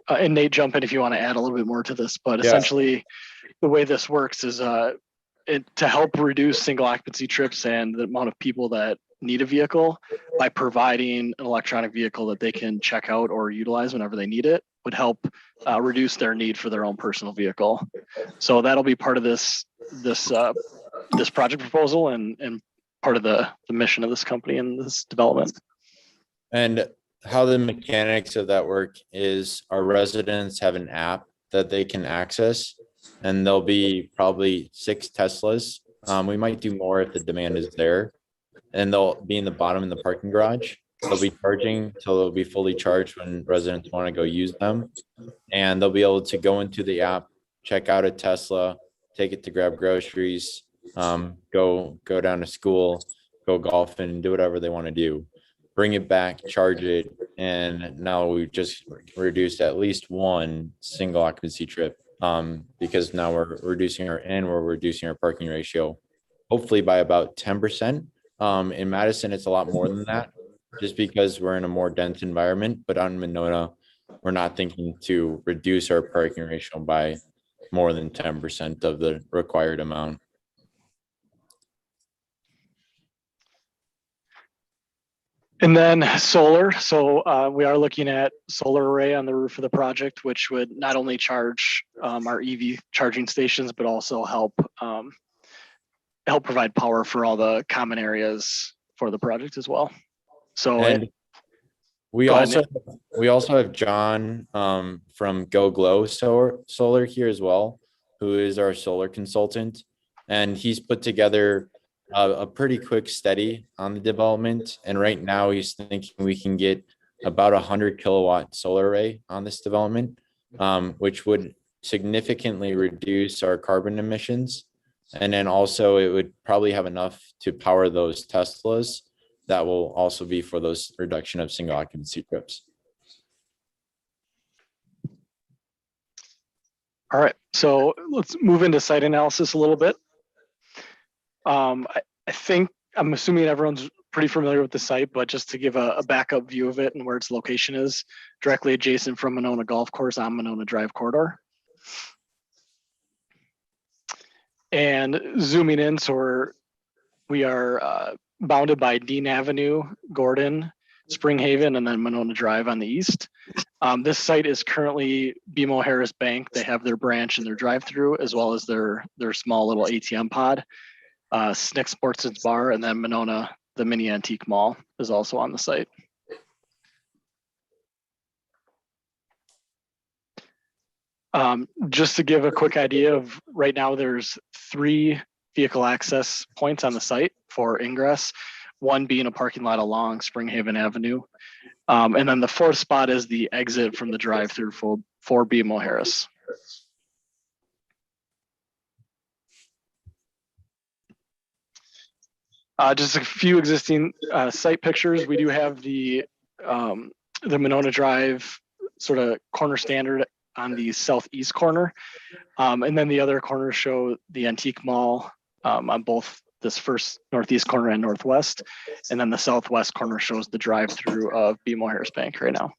and Nate, jump in if you want to add a little bit more to this, but essentially the way this works is to help reduce single occupancy trips and the amount of people that need a vehicle by providing an electronic vehicle that they can check out or utilize whenever they need it would help reduce their need for their own personal vehicle. So that'll be part of this project proposal and part of the mission of this company and this development. And how the mechanics of that work is our residents have an app that they can access, and there'll be probably 6 Teslas. We might do more if the demand is there, and they'll be in the bottom in the parking garage. They'll be charging till they'll be fully charged when residents want to go use them. And they'll be able to go into the app, check out a Tesla, take it to grab groceries, go down to school, go golfing, and do whatever they want to do. Bring it back, charge it, and now we've just reduced at least one single occupancy trip because now we're reducing our parking ratio, hopefully by about 10%. In Madison, it's a lot more than that, just because we're in a more dense environment. But out in Monona, we're not thinking to reduce our parking ratio by more than 10% of the required amount. And then solar. So we are looking at solar array on the roof of the project, which would not only charge our EV charging stations, but also help provide power for all the common areas for the project as well. So we also have John from Go Glow Solar here as well, who is our solar consultant, and he's put together a pretty quick study on the development. And right now he's thinking we can get about 100 kilowatt solar array on this development, which would significantly reduce our carbon emissions. And then also it would probably have enough to power those Teslas that will also be for those reduction of single occupancy trips. All right, so let's move into site analysis a little bit. I'm assuming everyone's pretty familiar with the site, but just to give a backup view of it and where its location is, directly adjacent from Monona Golf Course on Monona Drive corridor. And zooming in, so we are bounded by Dean Avenue, Gordon, Spring Haven, and then Monona Drive on the east. This site is currently BMO Harris Bank. They have their branch and their drive-through, as well as their small little ATM pod. Snick Sportsman's Bar, and then Monona, the mini antique mall, is also on the site. Just to give a quick idea of right now, there's 3 vehicle access points on the site for ingress, one being a parking lot along Springhaven Avenue. And then the 4th spot is the exit from the drive-through for BMO Harris. Just a few existing site pictures. We do have the Monona Drive sort of corner standard on the southeast corner. And then the other corners show the antique mall on both this first northeast corner and northwest. And then the southwest corner shows the drive-through of BMO Harris Bank right now.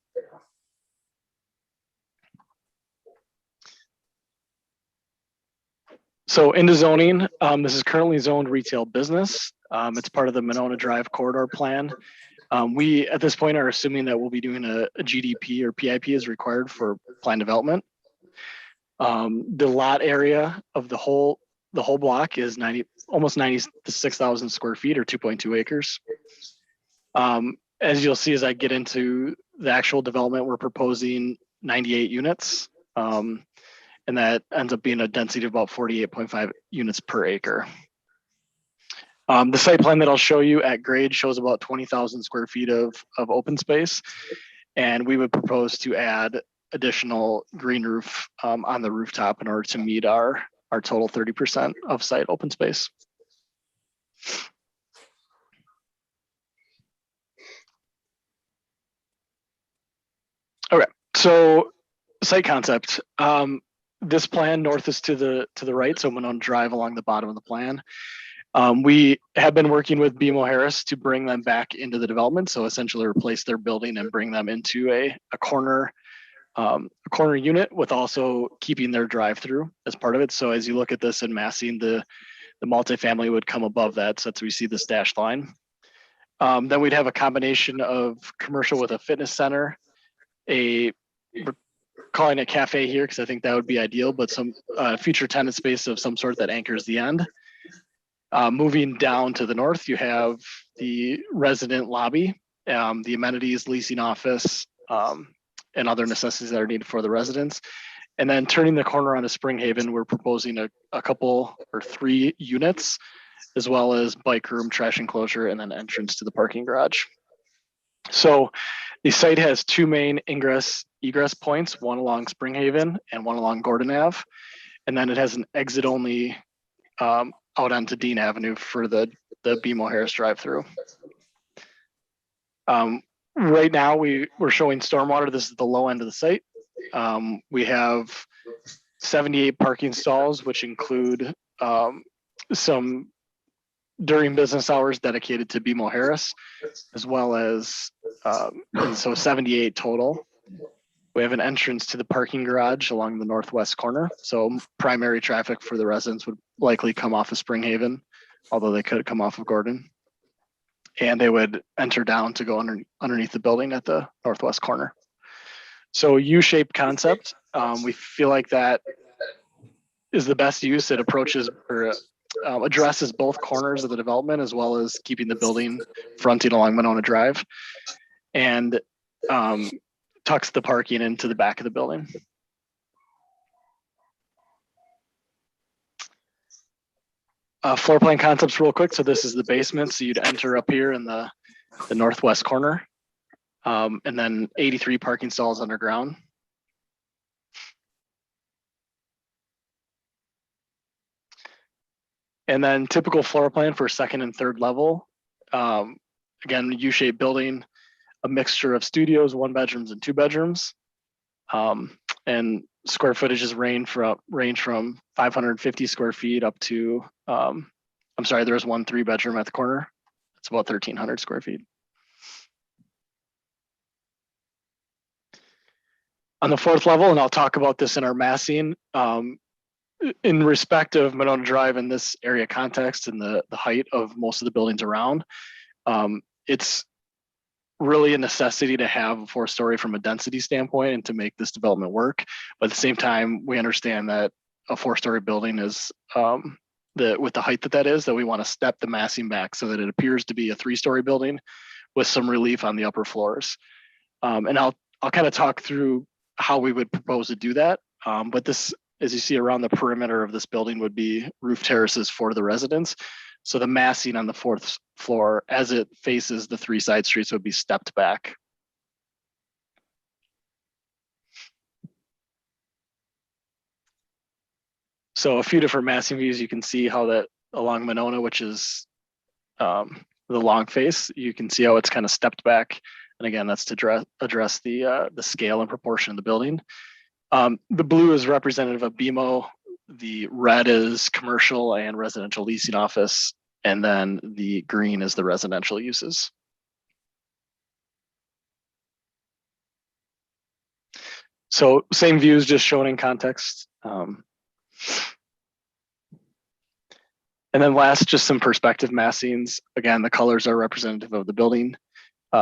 So into zoning, this is currently zoned retail business. It's part of the Monona Drive corridor plan. We, at this point, are assuming that we'll be doing a GDP or PIP is required for plan development. The lot area of the whole block is almost 96,000 square feet or 2.2 acres. As you'll see, as I get into the actual development, we're proposing 98 units. And that ends up being a density of about 48.5 units per acre. The site plan that I'll show you at grade shows about 20,000 square feet of open space. And we would propose to add additional green roof on the rooftop in order to meet our total 30% of site open space. Okay, so site concept. This plan, north is to the right, so Monona Drive along the bottom of the plan. We have been working with BMO Harris to bring them back into the development, so essentially replace their building and bring them into a corner unit with also keeping their drive-through as part of it. So as you look at this in massing, the multifamily would come above that, so that's we see this dashed line. Then we'd have a combination of commercial with a fitness center, we're calling it cafe here because I think that would be ideal, but some future tenant space of some sort that anchors the end. Moving down to the north, you have the resident lobby, the amenities, leasing office, and other necessities that are needed for the residents. And then turning the corner onto Springhaven, we're proposing a couple or 3 units, as well as bike room, trash enclosure, and then entrance to the parking garage. So the site has 2 main egress points, one along Springhaven and one along Gordon Ave. And then it has an exit only out onto Dean Avenue for the BMO Harris drive-through. Right now we're showing stormwater. This is the low end of the site. We have 78 parking stalls, which include some during business hours dedicated to BMO Harris, as well as, and so 78 total. We have an entrance to the parking garage along the northwest corner. So primary traffic for the residents would likely come off of Springhaven, although they could come off of Gordon. And they would enter down to go underneath the building at the northwest corner. So U-shaped concept. We feel like that is the best use. It approaches or addresses both corners of the development, as well as keeping the building fronting along Monona Drive, and tucks the parking into the back of the building. Floor plan concepts real quick. So this is the basement. So you'd enter up here in the northwest corner, and then 83 parking stalls underground. And then typical floor plan for second and third level. Again, U-shaped building, a mixture of studios, 1 bedrooms and 2 bedrooms. And square footages range from 550 square feet up to, I'm sorry, there's 1 3-bedroom at the corner. It's about 1,300 square feet. On the 4th level, and I'll talk about this in our massing, in respect of Monona Drive in this area context and the height of most of the buildings around, it's really a necessity to have a 4-story from a density standpoint and to make this development work. But at the same time, we understand that a 4-story building is with the height that is, that we want to step the massing back so that it appears to be a 3-story building with some relief on the upper floors. And I'll kind of talk through how we would propose to do that. But this, as you see around the perimeter of this building, would be roof terraces for the residents. So the massing on the 4th floor as it faces the 3 side streets would be stepped back. So a few different massing views, you can see how that along Monona, which is the long face, you can see how it's kind of stepped back. And again, that's to address the scale and proportion of the building. The blue is representative of BMO. The red is commercial and residential leasing office. And then the green is the residential uses. So same views, just shown in context. And then last, just some perspective massings. Again, the colors are representative of the building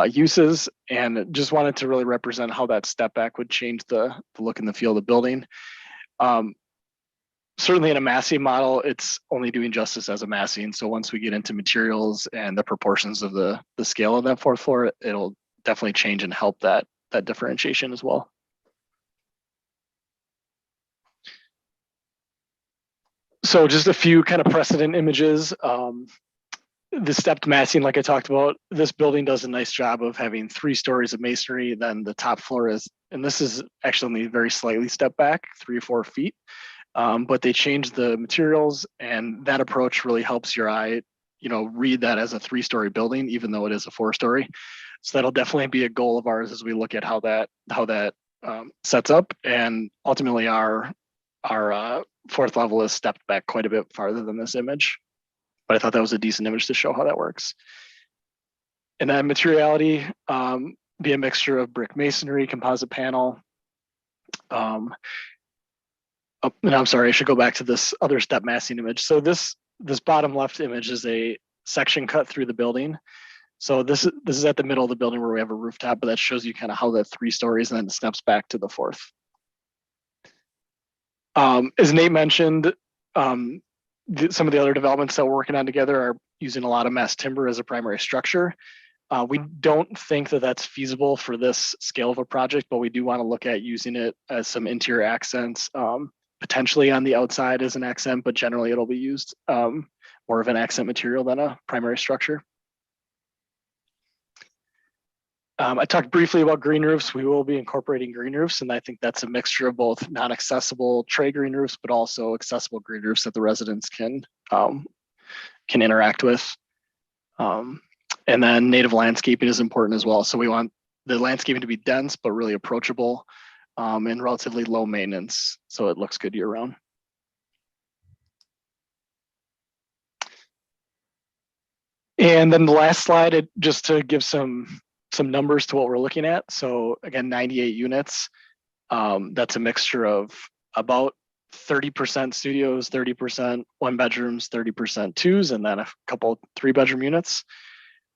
uses, and just wanted to really represent how that step back would change the look and the feel of the building. Certainly in a massing model, it's only doing justice as a massing. So once we get into materials and the proportions of the scale of that 4th floor, it'll definitely change and help that differentiation as well. So just a few kind of precedent images. The stepped massing, like I talked about, this building does a nice job of having 3 stories of masonry. Then the top floor is, and this is actually only very slightly stepped back, 3 or 4 feet. But they changed the materials, and that approach really helps your eye, read that as a 3-story building, even though it is a 4-story. So that'll definitely be a goal of ours as we look at how that sets up. And ultimately, our 4th level is stepped back quite a bit farther than this image. But I thought that was a decent image to show how that works. And then materiality, be a mixture of brick masonry, composite panel. And I'm sorry, I should go back to this other step massing image. So this bottom left image is a section cut through the building. So this is at the middle of the building where we have a rooftop, but that shows you kind of how that 3 stories and then it steps back to the 4th. As Nate mentioned, some of the other developments that we're working on together are using a lot of mass timber as a primary structure. We don't think that that's feasible for this scale of a project, but we do want to look at using it as some interior accents, potentially on the outside as an accent, but generally it'll be used more of an accent material than a primary structure. I talked briefly about green roofs. We will be incorporating green roofs, and I think that's a mixture of both non-accessible tray green roofs, but also accessible green roofs that the residents can interact with. And then native landscaping is important as well. So we want the landscaping to be dense, but really approachable and relatively low maintenance, so it looks good year round. And then the last slide, just to give some numbers to what we're looking at. So again, 98 units. That's a mixture of about 30% studios, 30% 1-bedrooms, 30% 2s, and then a couple 3-bedroom units.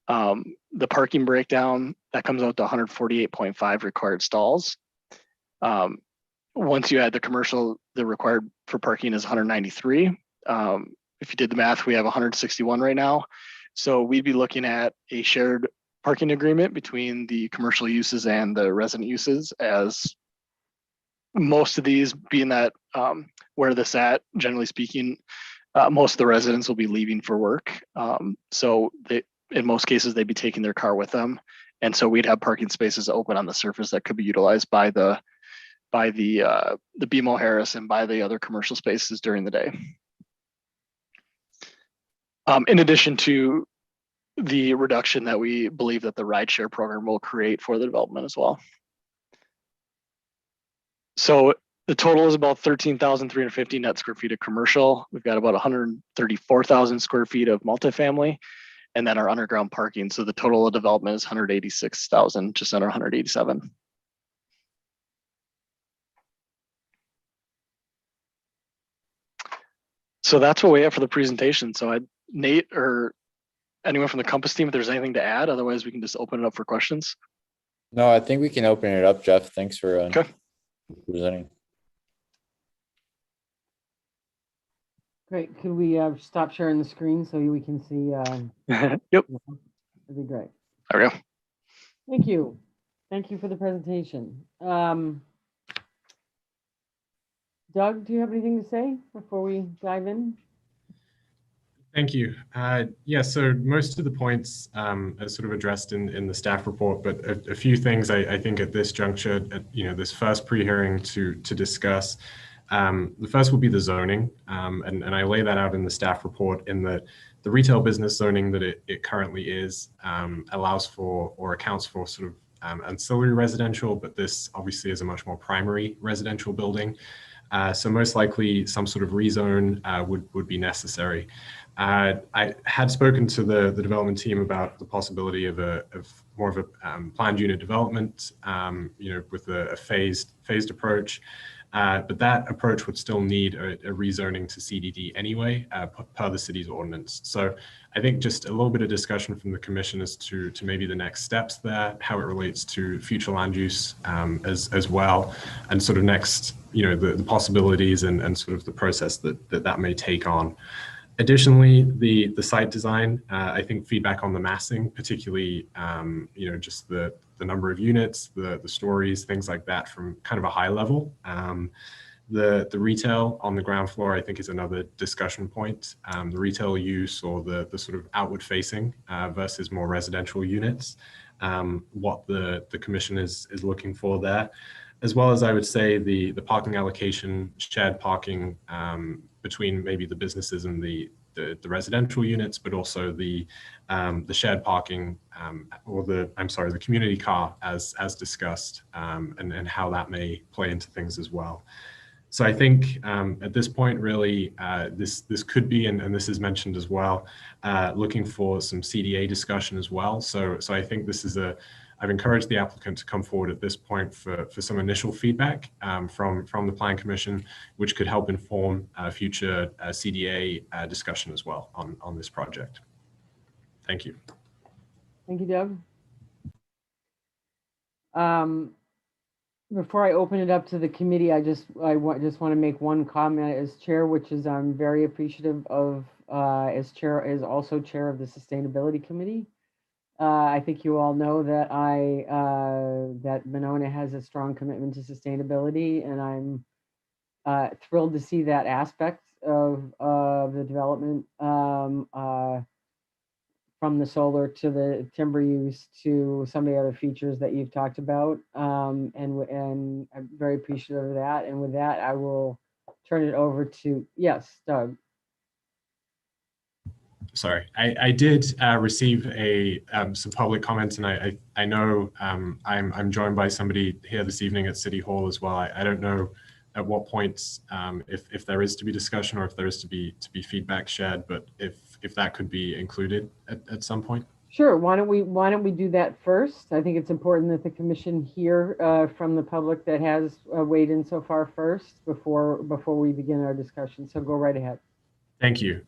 The parking breakdown, that comes out to 148.5 required stalls. Once you add the commercial, the required for parking is 193. If you did the math, we have 161 right now. So we'd be looking at a shared parking agreement between the commercial uses and the resident uses, as most of these being that where this at, generally speaking, most of the residents will be leaving for work. So in most cases, they'd be taking their car with them. And so we'd have parking spaces open on the surface that could be utilized by the BMO Harris and by the other commercial spaces during the day. In addition to the reduction that we believe that the rideshare program will create for the development as well. So the total is about 13,350 net square feet of commercial. We've got about 134,000 square feet of multifamily, and then our underground parking. So the total of development is 186,000, just under 187. So that's what we have for the presentation. So Nate or anyone from the Compass team, if there's anything to add, otherwise we can just open it up for questions. No, I think we can open it up, Jeff. Thanks for Okay. presenting. Great. Could we stop sharing the screen so we can see? Yep. That'd be great. There we go. Thank you. Thank you for the presentation. Doug, do you have anything to say before we dive in? Thank you. Yeah, so most of the points are sort of addressed in the staff report, but a few things I think at this juncture, this first pre-hearing to discuss. The first will be the zoning, and I lay that out in the staff report in the retail business zoning that it currently is, allows for or accounts for sort of ancillary residential, but this obviously is a much more primary residential building. So most likely some sort of rezone would be necessary. I had spoken to the development team about the possibility of more of a planned unit development, with a phased approach. But that approach would still need a rezoning to CDD anyway, per the city's ordinance. So I think just a little bit of discussion from the commission as to maybe the next steps there, how it relates to future land use as well, and sort of next, the possibilities and sort of the process that may take on. Additionally, the site design, I think feedback on the massing, particularly, just the number of units, the stories, things like that from kind of a high level. The retail on the ground floor, I think, is another discussion point. The retail use or the sort of outward facing versus more residential units, what the commission is looking for there, as well as I would say the parking allocation, shared parking between maybe the businesses and the residential units, but also the shared parking or the community car as discussed, and how that may play into things as well. So I think at this point, really, this could be, and this is mentioned as well, looking for some CDA discussion as well. So I think this is I've encouraged the applicant to come forward at this point for some initial feedback from the Plan Commission, which could help inform future CDA discussion as well on this project. Thank you. Thank you, Doug. Before I open it up to the committee, I just want to make one comment as chair, which is I'm very appreciative of as also chair of the Sustainability Committee. I think you all know that that Monona has a strong commitment to sustainability, and I'm thrilled to see that aspect of the development, from the solar to the timber use to some of the other features that you've talked about, and I'm very appreciative of that. And with that, I will turn it over to, yes, Doug. Sorry, I did receive some public comments, and I know I'm joined by somebody here this evening at City Hall as well. I don't know at what points if there is to be discussion or if there is to be feedback shared, but if that could be included at some point. Sure. Why don't we do that first? I think it's important that the commission hear from the public that has weighed in so far first before we begin our discussion. So go right ahead. Thank you.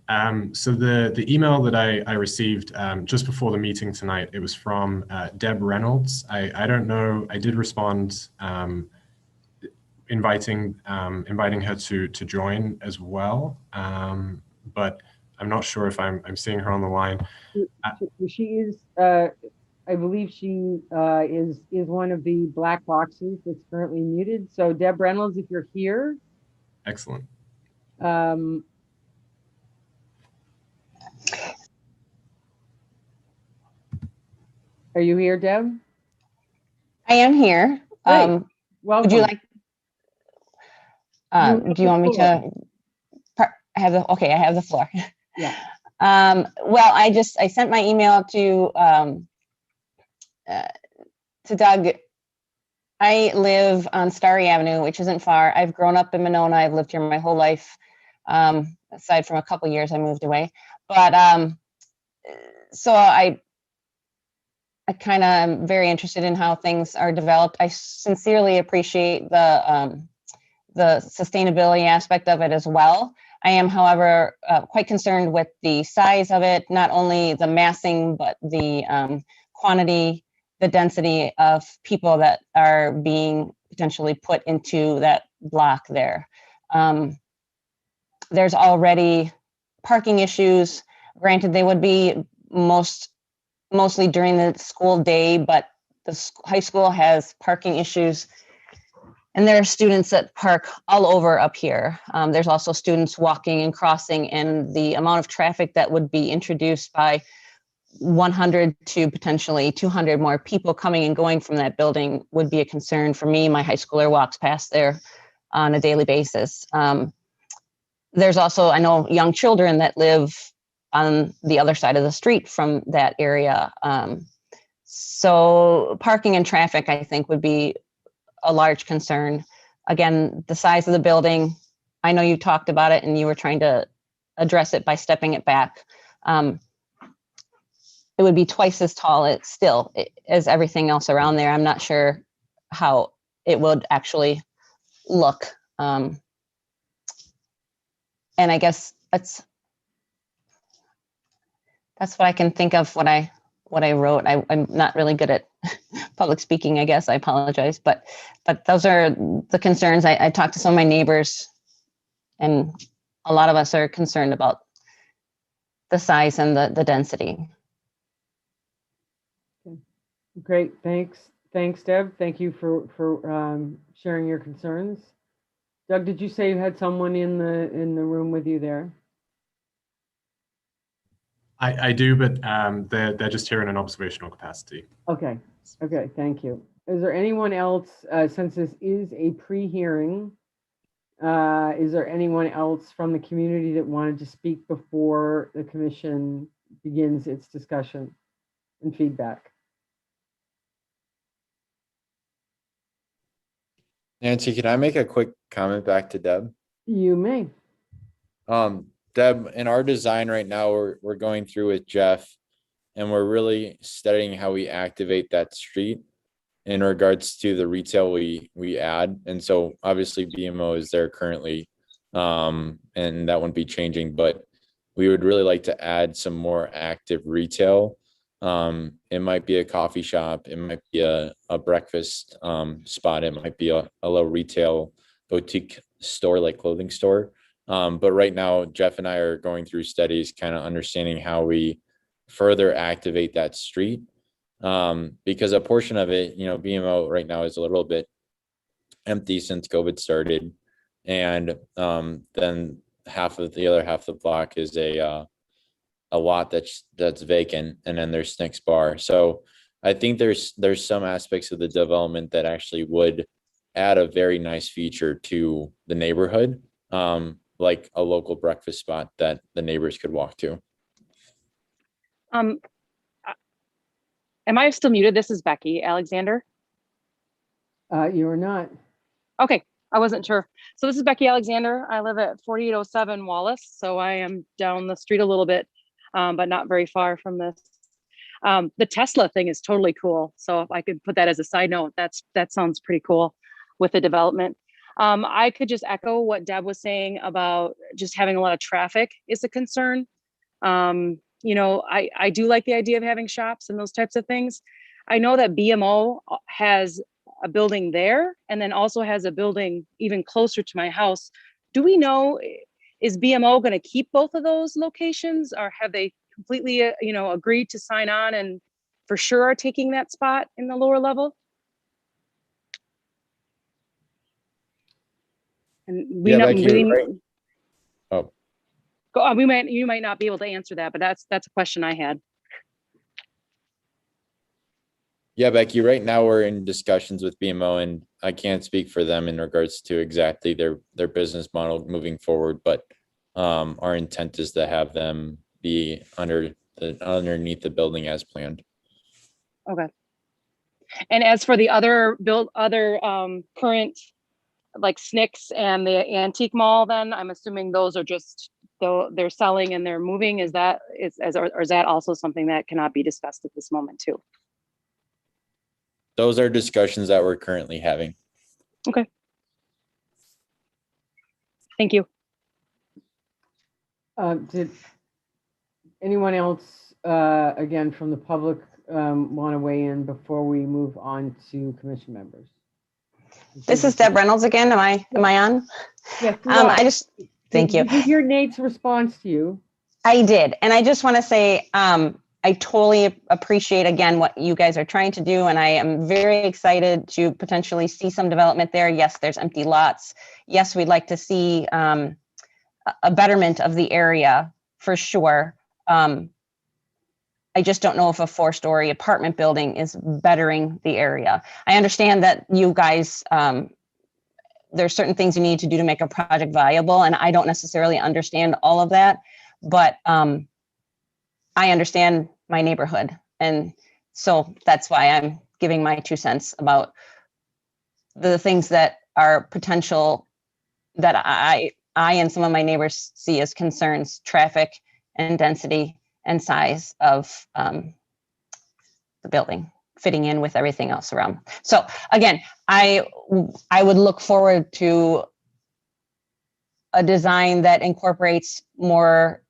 So the email that I received just before the meeting tonight, it was from Deb Reynolds. I don't know, I did respond inviting her to join as well, but I'm not sure if I'm seeing her on the line. She is, I believe she is one of the black boxes that's currently muted. So Deb Reynolds, if you're here. Excellent. Are you here, Deb? I am here. Welcome. Would you like? Do you want me to? I have the floor. Yeah. Well, I sent my email to Doug. I live on Starry Avenue, which isn't far. I've grown up in Monona. I've lived here my whole life. Aside from a couple years, I moved away. But so I kind of am very interested in how things are developed. I sincerely appreciate the the sustainability aspect of it as well. I am, however, quite concerned with the size of it, not only the massing, but the quantity, the density of people that are being potentially put into that block there. There's already parking issues. Granted, they would be mostly during the school day, but the high school has parking issues. And there are students that park all over up here. There's also students walking and crossing, and the amount of traffic that would be introduced by 100 to potentially 200 more people coming and going from that building would be a concern for me. My high schooler walks past there on a daily basis. There's also, I know, young children that live on the other side of the street from that area. So parking and traffic, I think, would be a large concern. Again, the size of the building, I know you talked about it and you were trying to address it by stepping it back. It would be twice as tall as everything else around there. I'm not sure how it would actually look. And I guess that's what I can think of what I wrote. I'm not really good at public speaking, I guess. I apologize, but those are the concerns. I talked to some of my neighbors, and a lot of us are concerned about the size and the density. Great, thanks. Thanks, Deb. Thank you for sharing your concerns. Doug, did you say you had someone in the room with you there? I do, but they're just here in an observational capacity. Okay, thank you. Is there anyone else, since this is a pre-hearing, is there anyone else from the community that wanted to speak before the commission begins its discussion and feedback? Nancy, can I make a quick comment back to Deb? You may. Deb, in our design right now, we're going through with Jeff, and we're really studying how we activate that street in regards to the retail we add. And so obviously BMO is there currently, and that won't be changing, but we would really like to add some more active retail. It might be a coffee shop, it might be a breakfast spot, it might be a little retail boutique store, like clothing store. But right now, Jeff and I are going through studies, kind of understanding how we further activate that street. Because a portion of it, BMO right now is a little bit empty since COVID started. And then the other half of the block is a lot that's vacant, and then there's Snick's Bar. So I think there's some aspects of the development that actually would add a very nice feature to the neighborhood. Like a local breakfast spot that the neighbors could walk to. Am I still muted? This is Becky Alexander. You are not. Okay, I wasn't sure. So this is Becky Alexander. I live at 4807 Wallace. So I am down the street a little bit, but not very far from this. The Tesla thing is totally cool. So if I could put that as a side note, that sounds pretty cool with the development. I could just echo what Deb was saying about just having a lot of traffic is a concern. I do like the idea of having shops and those types of things. I know that BMO has a building there and then also has a building even closer to my house. Do we know, is BMO going to keep both of those locations, or have they completely, agreed to sign on and for sure are taking that spot in the lower level? And you might not be able to answer that, but that's a question I had. Yeah, Becky, right now we're in discussions with BMO, and I can't speak for them in regards to exactly their business model moving forward, but our intent is to have them be underneath the building as planned. Okay. And as for the other current, like Snick's and the Antique Mall, then I'm assuming those are just, though they're selling and they're moving. Is that also something that cannot be discussed at this moment too? Those are discussions that we're currently having. Okay. Thank you. Did anyone else, again, from the public, want to weigh in before we move on to commission members? This is Deb Reynolds again. Am I on? Yes. Thank you. Did you hear Nate's response to you? I did. And I just want to say, I totally appreciate again what you guys are trying to do. And I am very excited to potentially see some development there. Yes, there's empty lots. Yes, we'd like to see a betterment of the area for sure. I just don't know if a 4-story apartment building is bettering the area. I understand that you guys, there's certain things you need to do to make a project viable, and I don't necessarily understand all of that, but I understand my neighborhood. And so that's why I'm giving my 2 cents about the things that are potential that I and some of my neighbors see as concerns: traffic and density and size of the building fitting in with everything else around. So again, I would look forward to a design that incorporates more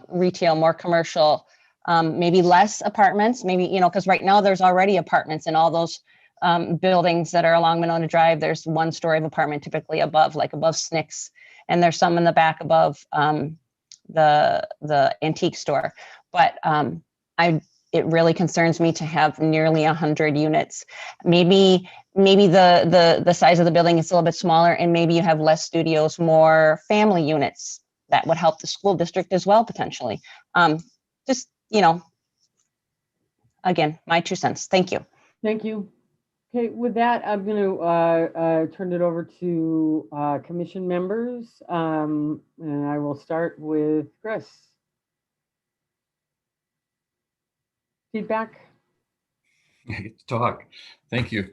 retail, more commercial, maybe less apartments, maybe, because right now there's already apartments in all those buildings that are along Monona Drive. There's 1 story of apartment typically above SNCS, and there's some in the back above the antique store. But it really concerns me to have nearly 100 units. Maybe the size of the building is a little bit smaller, and maybe you have less studios, more family units. That would help the school district as well, potentially. Just, again, my 2 cents. Thank you. Thank you. Okay, with that, I'm going to turn it over to commission members, and I will start with Chris. Feedback? I get to talk. Thank you.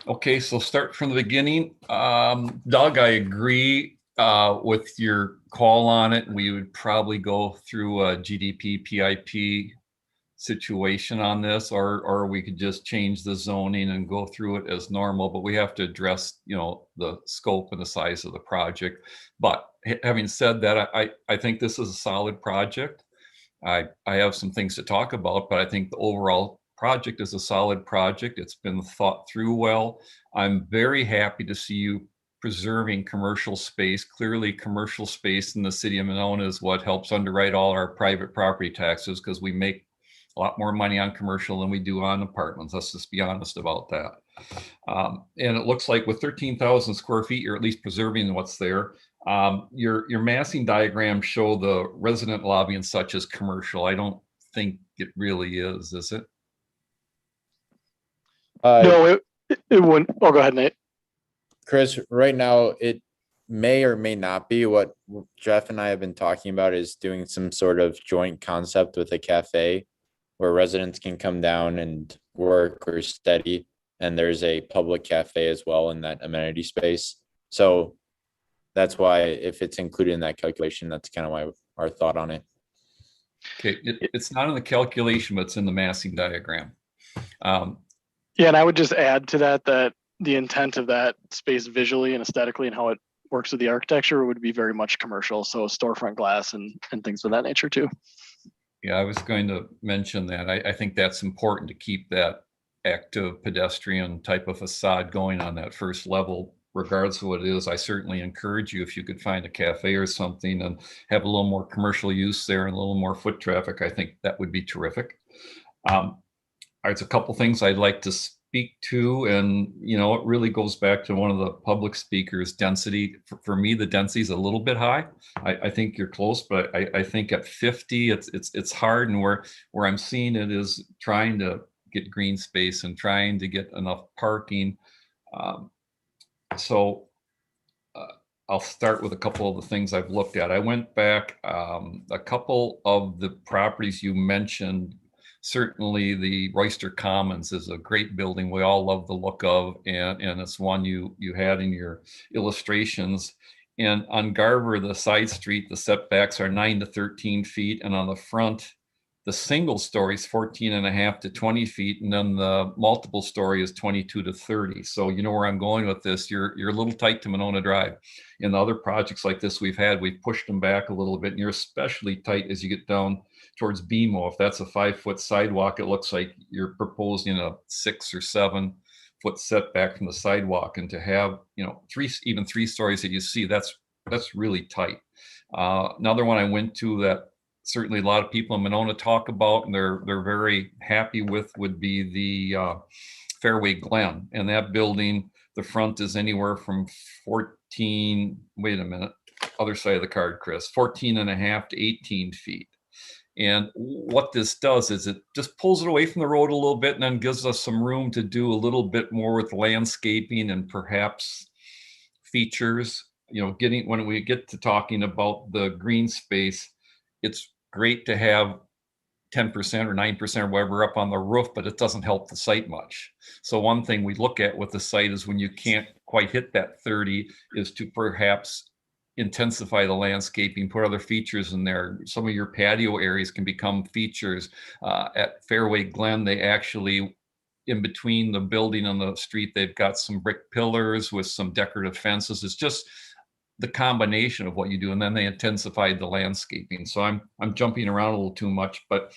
Okay, so start from the beginning. Doug, I agree with your call on it. We would probably go through a GDP PIP situation on this, or we could just change the zoning and go through it as normal, but we have to address, the scope and the size of the project. But having said that, I think this is a solid project. I have some things to talk about, but I think the overall project is a solid project. It's been thought through well. I'm very happy to see you preserving commercial space. Clearly, commercial space in the city of Monona is what helps underwrite all our private property taxes, because we make a lot more money on commercial than we do on apartments. Let's just be honest about that. And it looks like with 13,000 square feet, you're at least preserving what's there. Your massing diagrams show the resident lobby and such as commercial. I don't think it really is it? No, it wouldn't. Oh, go ahead, Nate. Chris, right now it may or may not be. What Jeff and I have been talking about is doing some sort of joint concept with a cafe where residents can come down and work or study. And there's a public cafe as well in that amenity space. So that's why if it's included in that calculation, that's kind of our thought on it. Okay, it's not in the calculation, but it's in the massing diagram. Yeah, and I would just add to that the intent of that space visually and aesthetically and how it works with the architecture would be very much commercial. So storefront glass and things of that nature too. Yeah, I was going to mention that. I think that's important to keep that active pedestrian type of facade going on that first level, regardless of what it is. I certainly encourage you, if you could find a cafe or something and have a little more commercial use there and a little more foot traffic, I think that would be terrific. There's a couple things I'd like to speak to, and it really goes back to one of the public speakers. Density, for me, the density is a little bit high. I think you're close, but I think at 50, it's hard. And where I'm seeing it is trying to get green space and trying to get enough parking. So I'll start with a couple of the things I've looked at. I went back, a couple of the properties you mentioned. Certainly the Royster Commons is a great building we all love the look of, and it's one you had in your illustrations. And on Garver, the side street, the setbacks are 9 to 13 feet, and on the front, The single story is 14 and a half to 20 feet, and then the multiple story is 22 to 30. So you know where I'm going with this. You're a little tight to Monona Drive. In the other projects like this we've pushed them back a little bit, and you're especially tight as you get down towards BMO. If that's a 5-foot sidewalk, it looks like you're proposing a 6 or 7 foot setback from the sidewalk, and to have, you know, even three stories that you see, that's really tight. Another one I went to that certainly a lot of people in Monona talk about and they're very happy with would be the Fairway Glen. And that building, the front is anywhere from 14, wait a minute, other side of the card, Chris, 14 and a half to 18 feet. And what this does is it just pulls it away from the road a little bit and then gives us some room to do a little bit more with landscaping and perhaps features. You know, when we get to talking about the green space, it's great to have 10% or 9% or whatever up on the roof, but it doesn't help the site much. So one thing we look at with the site is when you can't quite hit that 30 is to perhaps intensify the landscaping, put other features in there. Some of your patio areas can become features. At Fairway Glen, they actually, in between the building and the street, they've got some brick pillars with some decorative fences. It's just the combination of what you do, and then they intensified the landscaping. So I'm jumping around a little too much, but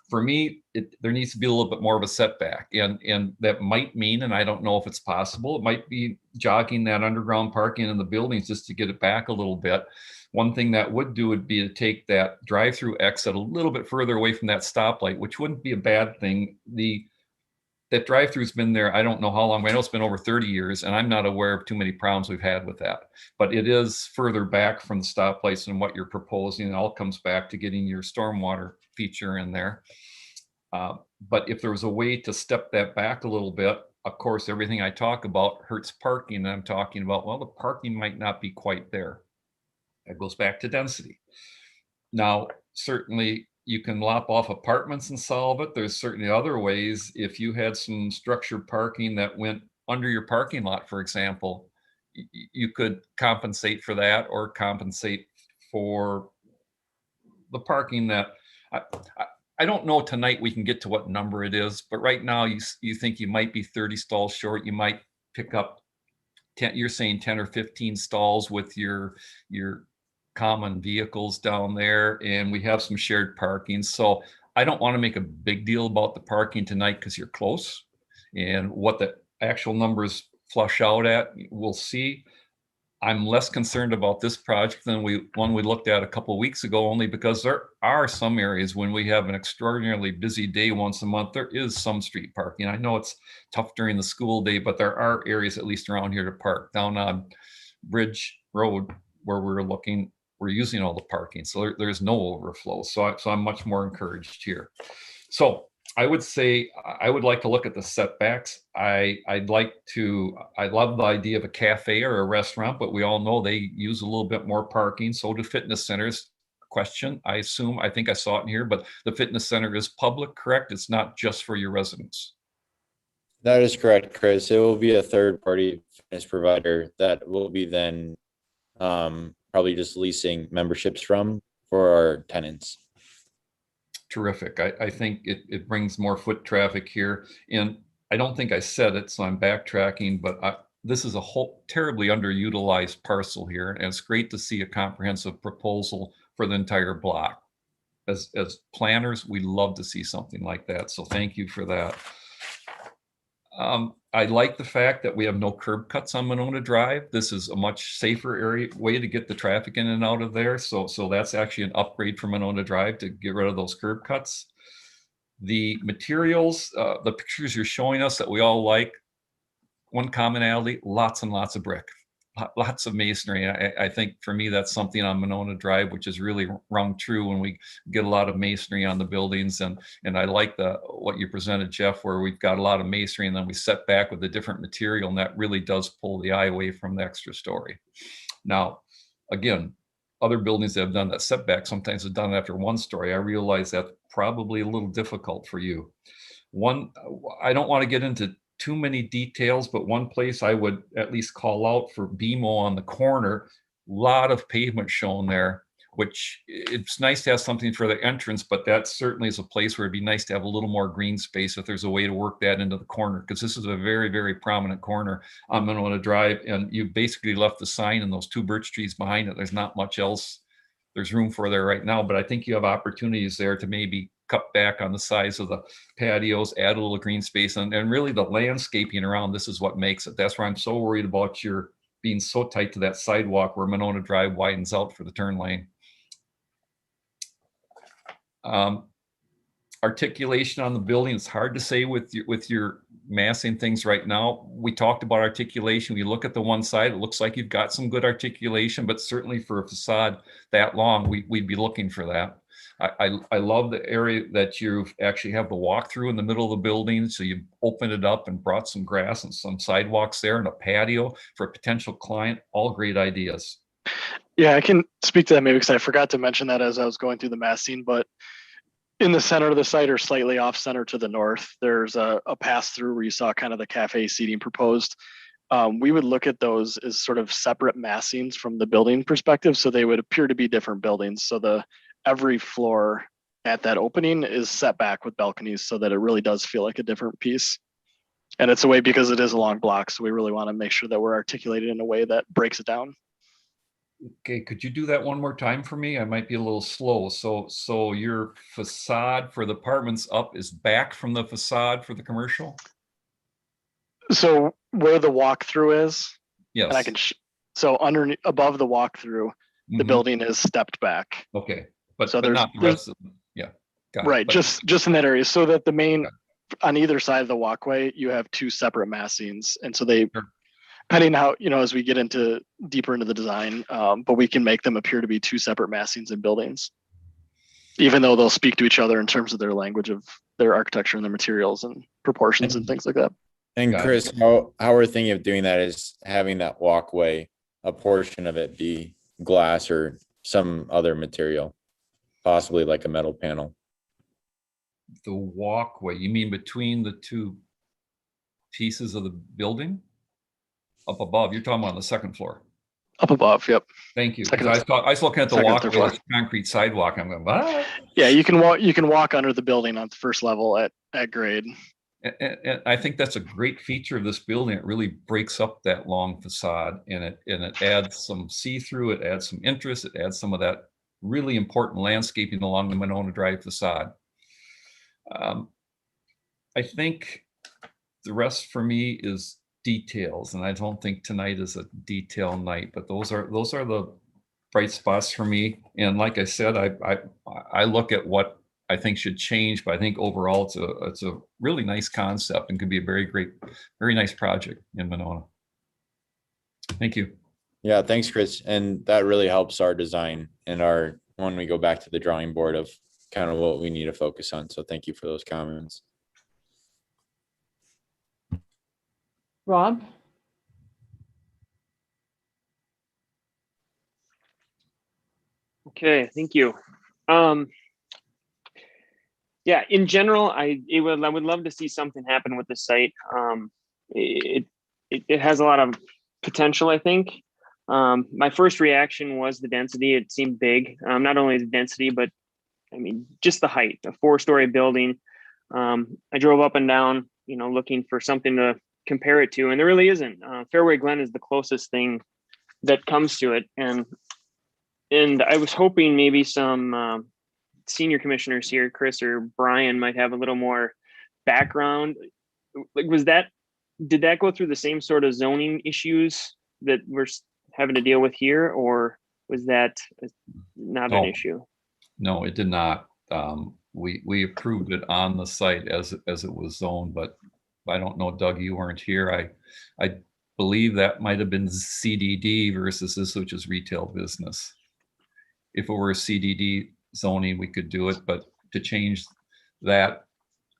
for me, there needs to be a little bit more of a setback, and that might mean, and I don't know if it's possible, it might be jogging that underground parking in the buildings just to get it back a little bit. One thing that would do would be to take that drive-through exit a little bit further away from that stoplight, which wouldn't be a bad thing. That drive-through's been there, I don't know how long. I know it's been over 30 years, and I'm not aware of too many problems we've had with that. But it is further back from the stoplights and what you're proposing. It all comes back to getting your stormwater feature in there. But if there was a way to step that back a little bit, of course, everything I talk about hurts parking. And I'm talking about, well, the parking might not be quite there. That goes back to density. Now, certainly, you can lop off apartments and solve it. There's certainly other ways. If you had some structured parking that went under your parking lot, for example, you could compensate for that or compensate for the parking that I don't know tonight we can get to what number it is, but right now you think you might be 30 stalls short. You might pick up 10, you're saying 10 or 15 stalls with your common vehicles down there, and we have some shared parking. So I don't want to make a big deal about the parking tonight because you're close, and what the actual numbers flush out at, we'll see. I'm less concerned about this project than one we looked at a couple of weeks ago, only because there are some areas when we have an extraordinarily busy day once a month, there is some street parking. I know it's tough during the school day, but there are areas, at least around here, to park. Down on Bridge Road where we're using all the parking, so there's no overflow. So I'm much more encouraged here. So I would say I would like to look at the setbacks. I love the idea of a cafe or a restaurant, but we all know they use a little bit more parking. So do fitness centers. Question, I think I saw it in here, but the fitness center is public, correct? It's not just for your residents. That is correct, Chris. It will be a third-party fitness provider that will be then probably just leasing memberships for our tenants. Terrific. I think it brings more foot traffic here. And I don't think I said it, so I'm backtracking, but this is a whole terribly underutilized parcel here. And it's great to see a comprehensive proposal for the entire block. As planners, we love to see something like that. So thank you for that. I like the fact that we have no curb cuts on Monona Drive. This is a much safer way to get the traffic in and out of there. So that's actually an upgrade for Monona Drive to get rid of those curb cuts. The materials, the pictures you're showing us that we all like, one commonality, lots and lots of brick. Lots of masonry. I think for me, that's something on Monona Drive, which is really rung true when we get a lot of masonry on the buildings. And I like what you presented, Jeff, where we've got a lot of masonry and then we set back with a different material, and that really does pull the eye away from the extra story. Now, again, other buildings that have done that setback sometimes have done it after one story. I realize that's probably a little difficult for you. I don't want to get into too many details, but one place I would at least call out for BMO on the corner, lot of pavement shown there. which it's nice to have something for the entrance, but that certainly is a place where it'd be nice to have a little more green space if there's a way to work that into the corner, because this is a very, very prominent corner on Monona Drive, and you basically left the sign and those two birch trees behind it. There's not much else there's room for there right now, but I think you have opportunities there to maybe cut back on the size of the patios, add a little green space, and really the landscaping around this is what makes it. That's why I'm so worried about your being so tight to that sidewalk where Monona Drive widens out for the turn lane. Articulation on the building, it's hard to say with your massing things right now. We talked about articulation. We look at the one side, it looks like you've got some good articulation, but certainly for a facade that long, we'd be looking for that. I love the area that you actually have the walk-through in the middle of the building. So you opened it up and brought some grass and some sidewalks there and a patio for a potential client. All great ideas. Yeah, I can speak to that maybe because I forgot to mention that as I was going through the massing, but in the center of the site or slightly off center to the north, there's a pass through where you saw kind of the cafe seating proposed. We would look at those as sort of separate massings from the building perspective. So they would appear to be different buildings. So every floor at that opening is set back with balconies so that it really does feel like a different piece. And it's a way because it is a long block. So we really want to make sure that we're articulated in a way that breaks it down. Okay, could you do that one more time for me? I might be a little slow. So your facade for the apartments up is back from the facade for the commercial? So where the walkthrough is, yes. And I can so underneath, above the walkthrough, the building is stepped back. Okay, but so but not the rest of them. Yeah, got it. Right, But- just in that area, so that the main on either side of the walkway, you have two separate massings, and so they. Depending how, as we get into deeper into the design, but we can make them appear to be two separate massings and buildings, even though they'll speak to each other in terms of their language of their architecture and their materials and proportions and things like that. And Chris, how we're thinking of doing that is having that walkway, a portion of it be glass or some other material, possibly like a metal panel. The walkway, you mean between the two pieces of the building? Up above, you're talking about on the second floor. Up above, yep. Thank you. 'Cause Second- I was looking at the second, walkway, third floor. this concrete sidewalk. I'm going, what? Yeah, you can walk under the building on the first level at grade. And I think that's a great feature of this building. It really breaks up that long facade, and it adds some see-through. It adds some interest. It adds some of that really important landscaping along the Monona Drive facade. I think the rest for me is details, and I don't think tonight is a detail night, but those are the bright spots for me. And like I said, I look at what I think should change, but I think overall it's a really nice concept and could be a very nice project in Monona. Thank you. Yeah, thanks, Chris. And that really helps our design and when we go back to the drawing board of kind of what we need to focus on. So thank you for those comments. Rob? Okay, thank you. Yeah, in general, I would love to see something happen with the site. It has a lot of potential, I think. My first reaction was the density. It seemed big. Not only the density, but I mean, just the height, a 4-story building. I drove up and down, looking for something to compare it to, and there really isn't. Fairway Glen is the closest thing that comes to it. And I was hoping maybe some senior commissioners here, Chris or Brian, might have a little more background. Like, did that go through the same sort of zoning issues that we're having to deal with here, or was that not an issue? No, it did not. We approved it on the site as it was zoned, but I don't know, Doug, you weren't here. I believe that might have been CDD versus this, which is retail business. If it were a CDD zoning, we could do it, but to change that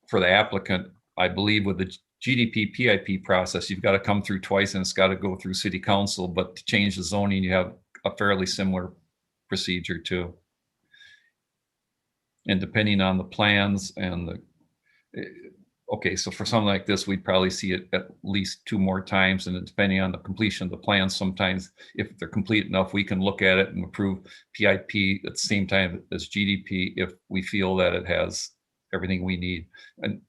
for the applicant, I believe with the GDP PIP process, you've got to come through twice and it's got to go through city council, but to change the zoning, you have a fairly similar procedure too. And depending on the plans and okay, so for something like this, we'd probably see it at least 2 more times, and depending on the completion of the plans, sometimes if they're complete enough, we can look at it and approve PIP at the same time as GDP if we feel that it has everything we need. And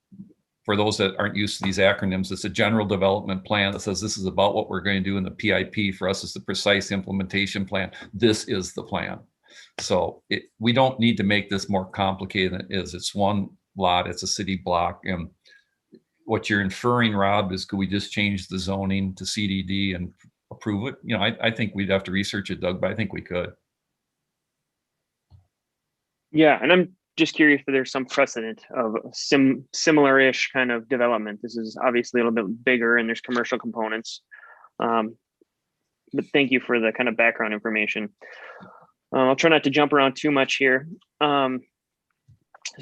for those that aren't used to these acronyms, it's a general development plan that says this is about what we're going to do, in the PIP for us is the precise implementation plan. This is the plan. So we don't need to make this more complicated than it is. It's one lot, it's a city block, and what you're inferring, Rob, is could we just change the zoning to CDD and approve it? You know, I think we'd have to research it, Doug, but I think we could. Yeah, and I'm just curious if there's some precedent of similar-ish kind of development. This is obviously a little bit bigger and there's commercial components. But thank you for the kind of background information. I'll try not to jump around too much here. So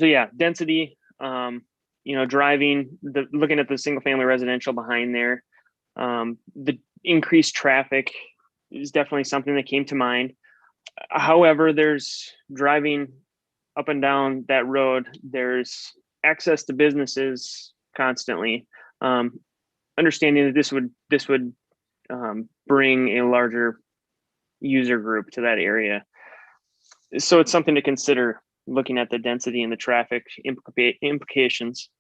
yeah, density, you know, driving, looking at the single family residential behind there, the increased traffic is definitely something that came to mind. However, there's driving up and down that road, there's access to businesses constantly. Understanding that this would bring a larger user group to that area. So it's something to consider looking at the density and the traffic implications.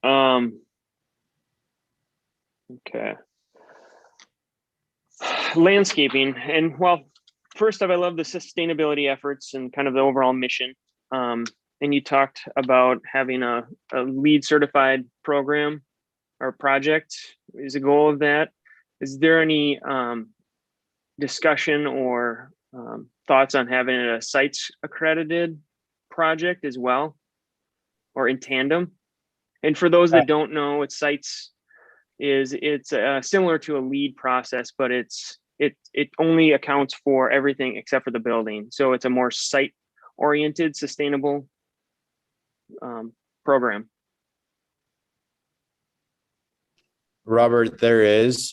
Okay. Landscaping, and well, first off, I love the sustainability efforts and kind of the overall mission. And you talked about having a LEED certified program or project is a goal of that. Is there any discussion or thoughts on having a sites accredited project as well, or in tandem? And for those that don't know what sites is, it's similar to a LEED process, but it only accounts for everything except for the building. So it's a more site oriented, sustainable program. Robert, there is.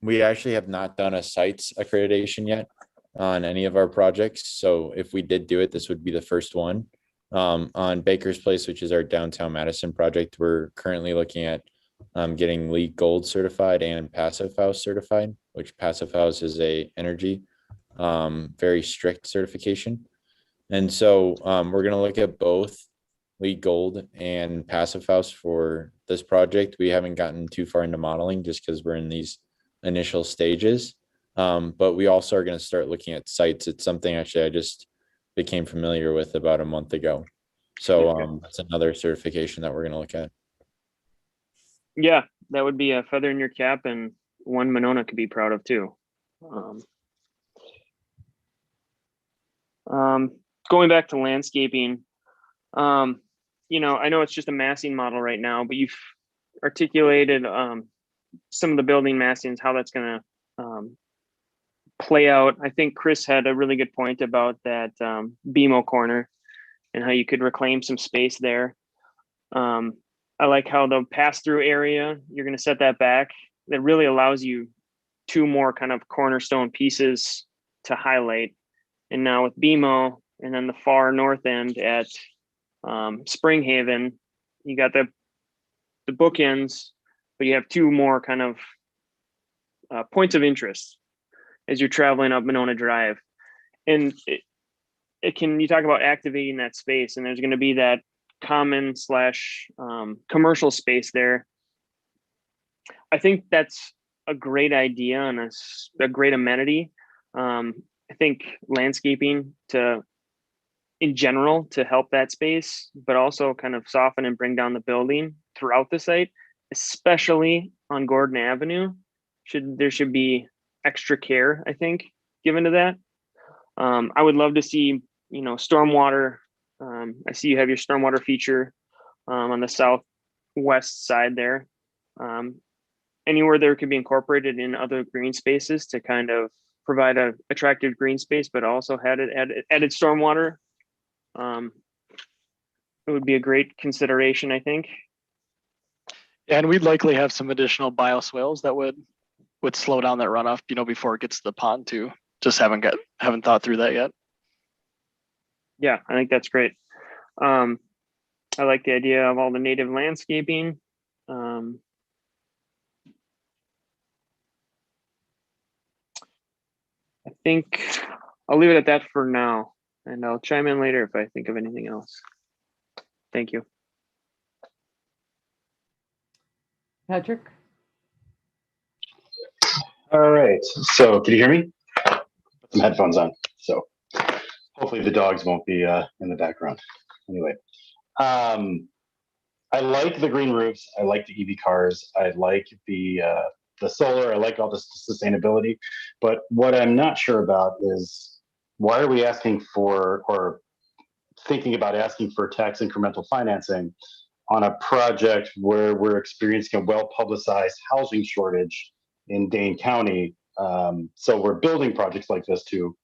We actually have not done a sites accreditation yet on any of our projects. So if we did do it, this would be the first one. On Baker's Place, which is our downtown Madison project, we're currently looking at getting LEED Gold certified and Passive House certified, which Passive House is a energy, very strict certification. And so we're going to look at both LEED Gold and Passive House for this project. We haven't gotten too far into modeling just because we're in these initial stages. But we also are going to start looking at sites. It's something actually I just became familiar with about a month ago. So that's another certification that we're going to look at. Yeah, that would be a feather in your cap and one Monona could be proud of too. Going back to landscaping, you know, I know it's just a massing model right now, but you've articulated some of the building massings, how that's going to play out. I think Chris had a really good point about that BMO corner and how you could reclaim some space there. I like how the pass-through area, you're going to set that back. That really allows you 2 more kind of cornerstone pieces to highlight. And now with BMO and then the far north end at Spring Haven, you got the bookends, but you have 2 more kind of points of interest as you're traveling up Monona Drive. And you talk about activating that space, and there's going to be that common / commercial space there. I think that's a great idea and a great amenity. I think landscaping in general to help that space, but also kind of soften and bring down the building throughout the site, especially on Gordon Avenue. There should be extra care, I think, given to that. I would love to see, you know, stormwater. I see you have your stormwater feature on the southwest side there. Anywhere there could be incorporated in other green spaces to kind of provide a attractive green space, but also had it added stormwater. It would be a great consideration, I think. And we'd likely have some additional bioswales that would slow down that runoff, you know, before it gets to the pond too. Just haven't thought through that yet. Yeah, I think that's great. I like the idea of all the native landscaping. I think I'll leave it at that for now, and I'll chime in later if I think of anything else. Thank you. Patrick? All right. So can you hear me? Put some headphones on. So hopefully the dogs won't be in the background. Anyway, I like the green roofs. I like the EV cars. I like the solar. I like all the sustainability. But what I'm not sure about is why are we asking for or thinking about asking for tax incremental financing on a project where we're experiencing a well-publicized housing shortage in Dane County. So we're building projects like this to,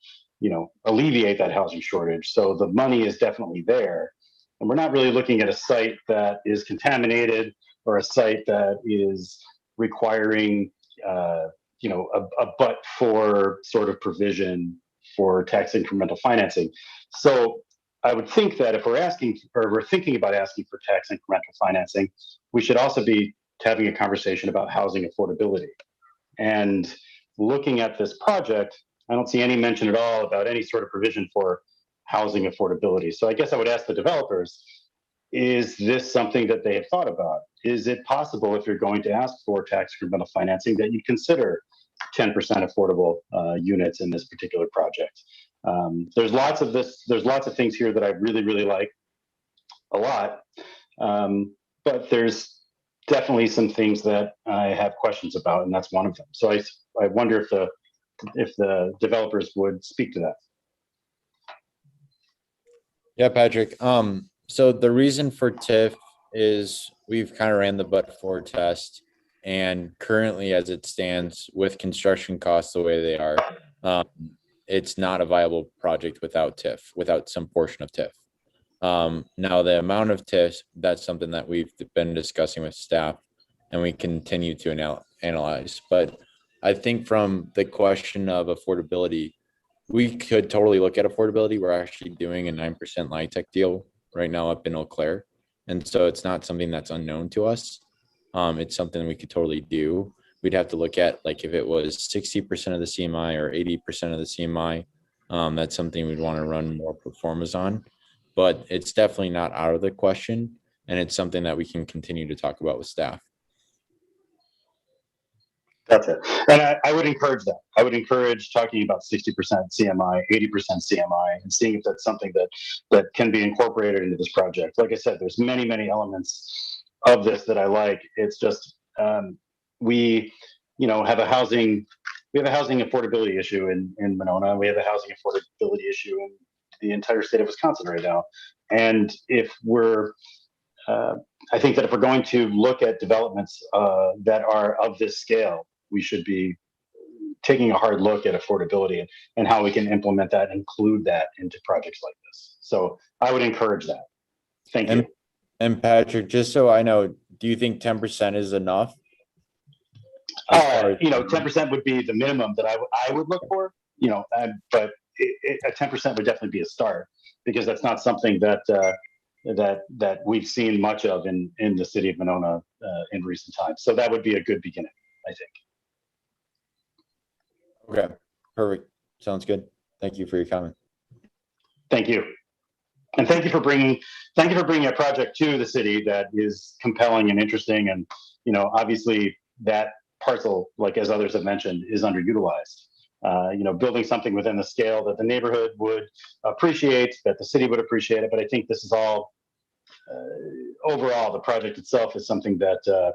alleviate that housing shortage. So the money is definitely there. And we're not really looking at a site that is contaminated or a site that is requiring, a but for sort of provision for tax incremental financing. So I would think that if we're thinking about asking for tax incremental financing, we should also be having a conversation about housing affordability. And looking at this project, I don't see any mention at all about any sort of provision for housing affordability. So I guess I would ask the developers, is this something that they have thought about? Is it possible, if you're going to ask for tax incremental financing, that you consider 10% affordable units in this particular project? There's lots of things here that I really, really like a lot. But there's definitely some things that I have questions about, and that's one of them. So I wonder if the developers would speak to that. Yeah, Patrick. So the reason for TIF is we've kind of ran the but-for test, and currently, as it stands, with construction costs the way they are, it's not a viable project without TIF, without some portion of TIF. Now, the amount of TIF, that's something that we've been discussing with staff, and we continue to analyze. But I think from the question of affordability, we could totally look at affordability. We're actually doing a 9% LIHTC deal right now up in Eau Claire. And so it's not something that's unknown to us. It's something we could totally do. We'd have to look at, like, if it was 60% of the CMI or 80% of the CMI, that's something we'd want to run more performance on. But it's definitely not out of the question. And it's something that we can continue to talk about with staff. That's it. And I would encourage that. I would encourage talking about 60% CMI, 80% CMI, and seeing if that's something that can be incorporated into this project. Like I said, there's many, many elements of this that I like. It's just we have a housing affordability issue in Monona. We have a housing affordability issue in the entire state of Wisconsin right now. And if we're I think that if we're going to look at developments that are of this scale, we should be taking a hard look at affordability and how we can implement that, include that into projects like this. So I would encourage that. Thank you. And Patrick, just so I know, do you think 10% is enough? 10% would be the minimum that I would look for, but a 10% would definitely be a start, because that's not something that we've seen much of in the city of Monona in recent times. So that would be a good beginning, I think. Okay, perfect. Sounds good. Thank you for your comment. Thank you. And thank you for bringing a project to the city that is compelling and interesting. And, obviously that parcel, like as others have mentioned, is underutilized. Building something within the scale that the neighborhood would appreciate, that the city would appreciate it. But I think this is all, overall, the project itself is something that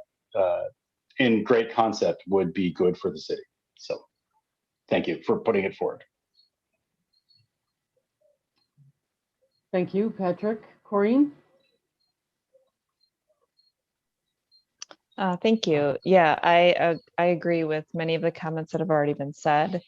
in great concept would be good for the city. So thank you for putting it forward. Thank you, Patrick. Corinne? Thank you. Yeah, I agree with many of the comments that have already been said.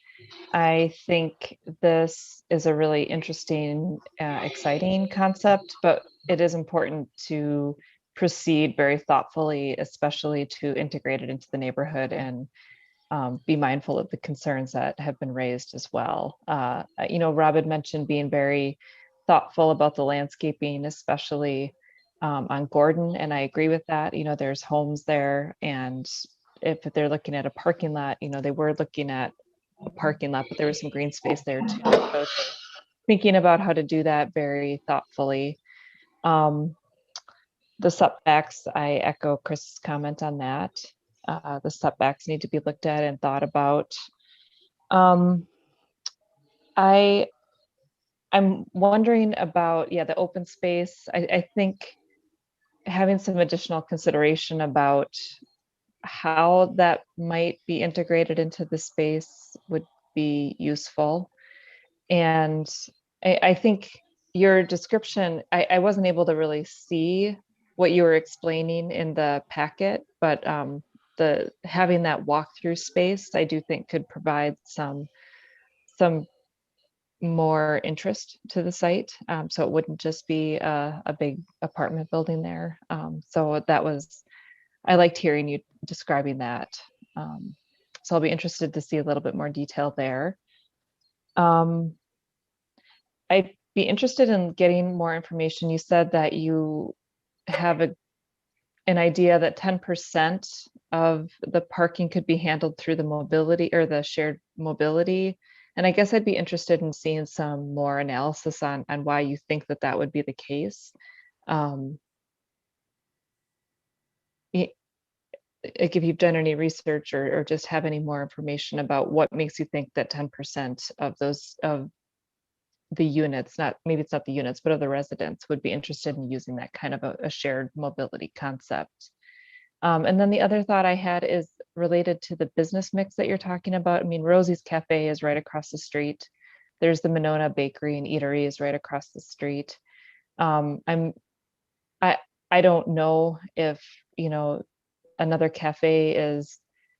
I think this is a really interesting, exciting concept, but it is important to proceed very thoughtfully, especially to integrate it into the neighborhood and be mindful of the concerns that have been raised as well. Rob had mentioned being very thoughtful about the landscaping, especially on Gordon, and I agree with that. You know, there's homes there, and if they're looking at a parking lot, you know, they were looking at a parking lot, but there was some green space there too. So thinking about how to do that very thoughtfully. The setbacks, I echo Chris's comment on that. The setbacks need to be looked at and thought about. I'm wondering about, yeah, the open space. I think having some additional consideration about how that might be integrated into the space would be useful. And I think your description, I wasn't able to really see what you were explaining in the packet, but the having that walkthrough space, I do think could provide some more interest to the site. So it wouldn't just be a big apartment building there. So that was, I liked hearing you describing that. So I'll be interested to see a little bit more detail there. I'd be interested in getting more information. You said that you have an idea that 10% of the parking could be handled through the mobility or the shared mobility. And I guess I'd be interested in seeing some more analysis on why you think that that would be the case. Like if you've done any research or just have any more information about what makes you think that 10% of those of the units, not maybe it's not the units, but of the residents would be interested in using that kind of a shared mobility concept. And then the other thought I had is related to the business mix that you're talking about. I mean, Rosie's Cafe is right across the street. There's the Monona Bakery and Eatery is right across the street. I don't know if, you know, another cafe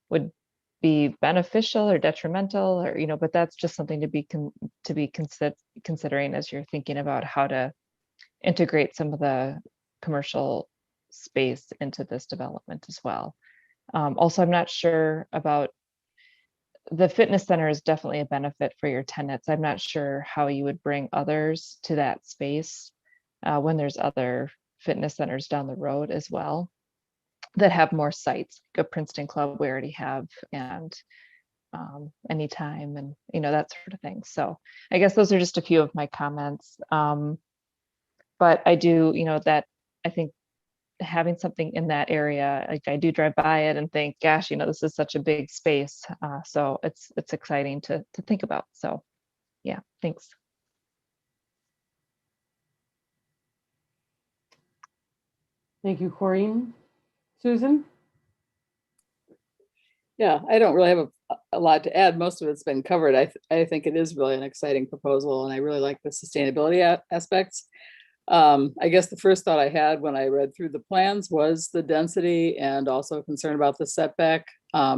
would be beneficial or detrimental, or, you know, but that's just something to be considering as you're thinking about how to integrate some of the commercial space into this development as well. Also, I'm not sure about the fitness center is definitely a benefit for your tenants. I'm not sure how you would bring others to that space when there's other fitness centers down the road as well that have more sites. Like a Princeton Club we already have, and Anytime, and you know, that sort of thing. So I guess those are just a few of my comments. But I do, you know, that I think having something in that area, like I do drive by it and think, gosh, you know, this is such a big space. So it's exciting to think about. So yeah, thanks. Thank you, Corinne. Susan? Yeah, I don't really have a lot to add. Most of it's been covered. I think it is really an exciting proposal, and I really like the sustainability aspects. I guess the first thought I had when I read through the plans was the density and also concern about the setback. I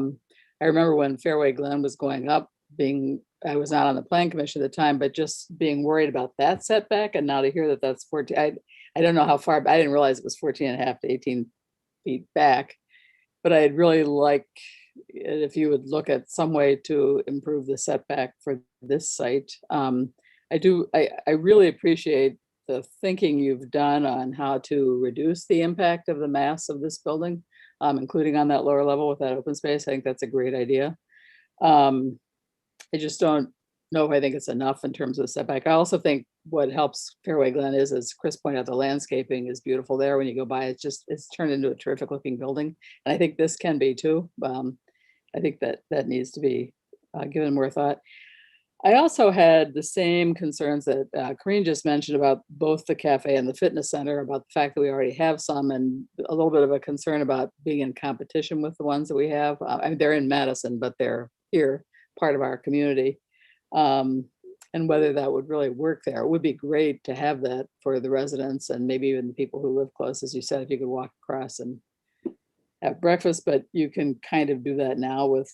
remember when Fairway Glen was going up, I was not on the plan commission at the time, but just being worried about that setback, and now to hear that that's 14, I don't know how far, I didn't realize it was 14 and a half to 18 feet back, but I'd really like it if you would look at some way to improve the setback for this site. I really appreciate the thinking you've done on how to reduce the impact of the mass of this building, including on that lower level with that open space. I think that's a great idea. I just don't know if I think it's enough in terms of setback. I also think what helps Fairway Glen is, as Chris pointed out, the landscaping is beautiful there. When you go by, it's turned into a terrific looking building. And I think this can be too. I think that needs to be given more thought. I also had the same concerns that Corinne just mentioned about both the cafe and the fitness center, about the fact that we already have some, and a little bit of a concern about being in competition with the ones that we have. I mean, they're in Madison, but they're here, part of our community. And whether that would really work there. It would be great to have that for the residents and maybe even the people who live close, as you said, if you could walk across and have breakfast, but you can kind of do that now with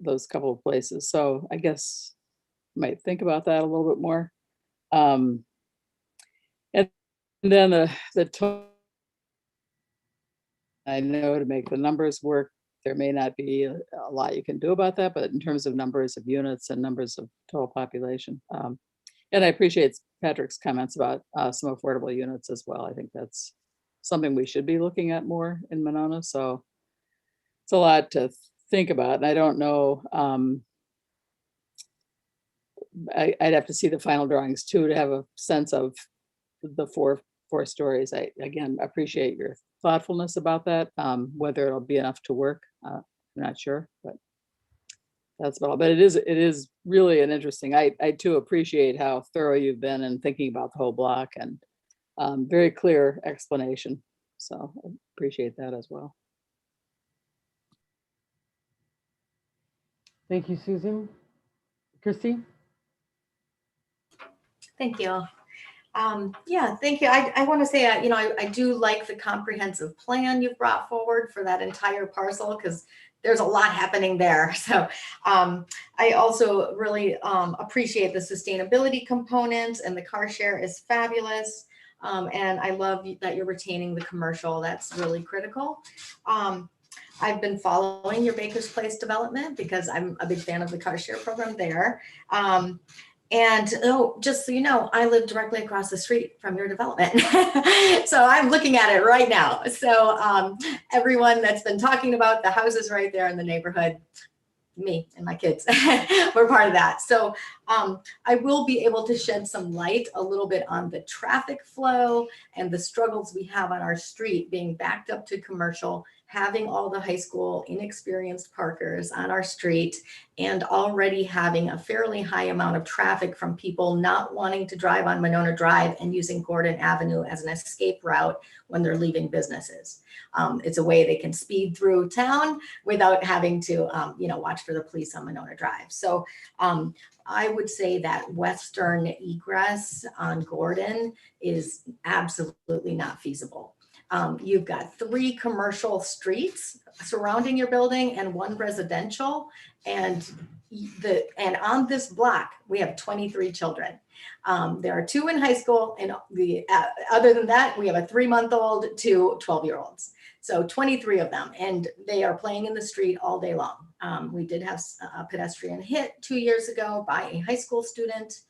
those couple of places. So I guess you might think about that a little bit more. And then I know to make the numbers work, there may not be a lot you can do about that, but in terms of numbers of units and numbers of total population, And I appreciate Patrick's comments about some affordable units as well. I think that's something we should be looking at more in Monona. So it's a lot to think about. And I don't know. I'd have to see the final drawings too to have a sense of the four stories. I again appreciate your thoughtfulness about that. Whether it'll be enough to work, I'm not sure, but that's about all. But it is really an interesting. I too appreciate how thorough you've been in thinking about the whole block, and very clear explanation. So I appreciate that as well. Thank you, Susan. Christy? Thank you. Yeah, thank you. I want to say, I do like the comprehensive plan you've brought forward for that entire parcel, because there's a lot happening there. So I also really appreciate the sustainability component, and the car share is fabulous. And I love that you're retaining the commercial. That's really critical. I've been following your Baker's Place development because I'm a big fan of the car share program there. And just so you know, I live directly across the street from your development. So I'm looking at it right now. So everyone that's been talking about the houses right there in the neighborhood, me and my kids, we're part of that. So I will be able to shed some light a little bit on the traffic flow and the struggles we have on our street, being backed up to commercial, having all the high school inexperienced parkers on our street, and already having a fairly high amount of traffic from people not wanting to drive on Monona Drive and using Gordon Avenue as an escape route when they're leaving businesses. It's a way they can speed through town without having to, watch for the police on Monona Drive. So I would say that western egress on Gordon is absolutely not feasible. You've got 3 commercial streets surrounding your building and 1 residential, and on this block we have 23 children. There are 2 in high school, and other than that, we have a 3-month-old to 12-year-olds. So 23 of them, and they are playing in the street all day long. We did have a pedestrian hit 2 years ago by a high school student.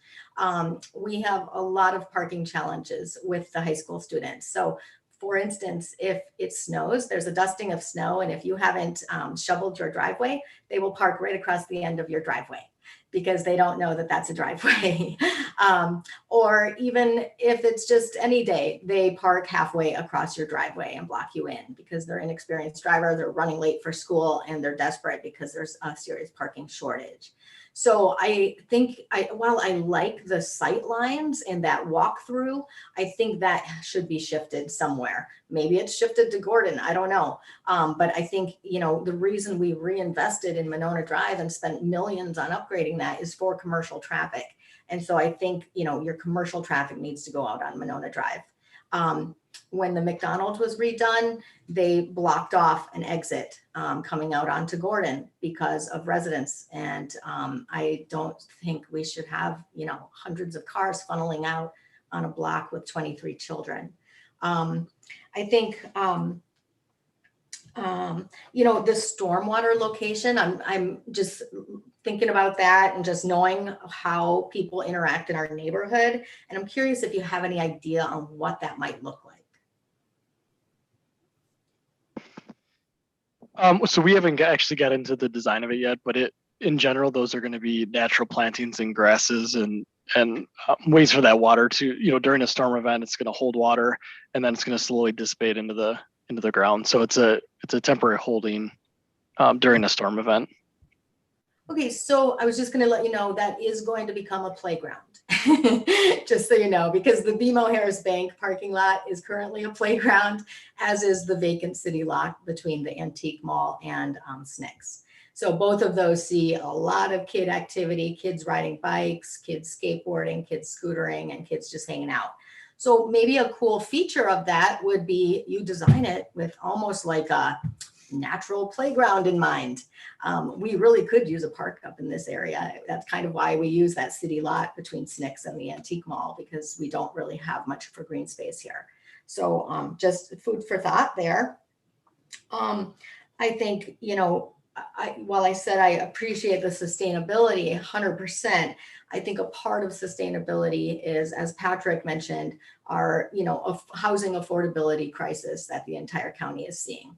We have a lot of parking challenges with the high school students. So for instance, if it snows, there's a dusting of snow, and if you haven't shoveled your driveway, they will park right across the end of your driveway because they don't know that that's a driveway. Or even if it's just any day, they park halfway across your driveway and block you in because they're inexperienced driver, they're running late for school, and they're desperate because there's a serious parking shortage. So I think while I like the sight lines and that walkthrough, I think that should be shifted somewhere. Maybe it's shifted to Gordon, I don't know. But I think, the reason we reinvested in Monona Drive and spent millions on upgrading that is for commercial traffic. And so I think, your commercial traffic needs to go out on Monona Drive. When the McDonald's was redone, they blocked off an exit coming out onto Gordon because of residents. And I don't think we should have, hundreds of cars funneling out on a block with 23 children. I think, the stormwater location, I'm just thinking about that and just knowing how people interact in our neighborhood. And I'm curious if you have any idea on what that might look like. So we haven't actually got into the design of it yet, but in general, those are going to be natural plantings and grasses and ways for that water to, during a storm event, it's going to hold water and then it's going to slowly dissipate into the ground. So it's a temporary holding during a storm event. Okay, so I was just going to let you know that is going to become a playground, just so you know, because the BMO Harris Bank parking lot is currently a playground, as is the vacant city lot between the Antique Mall and SNCS. So both of those see a lot of kid activity, kids riding bikes, kids skateboarding, kids scootering, and kids just hanging out. So maybe a cool feature of that would be you design it with almost like a natural playground in mind. We really could use a park up in this area. That's kind of why we use that city lot between SNCS and the Antique Mall, because we don't really have much for green space here. So just food for thought there. I think, while I said I appreciate the sustainability 100%, I think a part of sustainability is, as Patrick mentioned, our, housing affordability crisis that the entire county is seeing.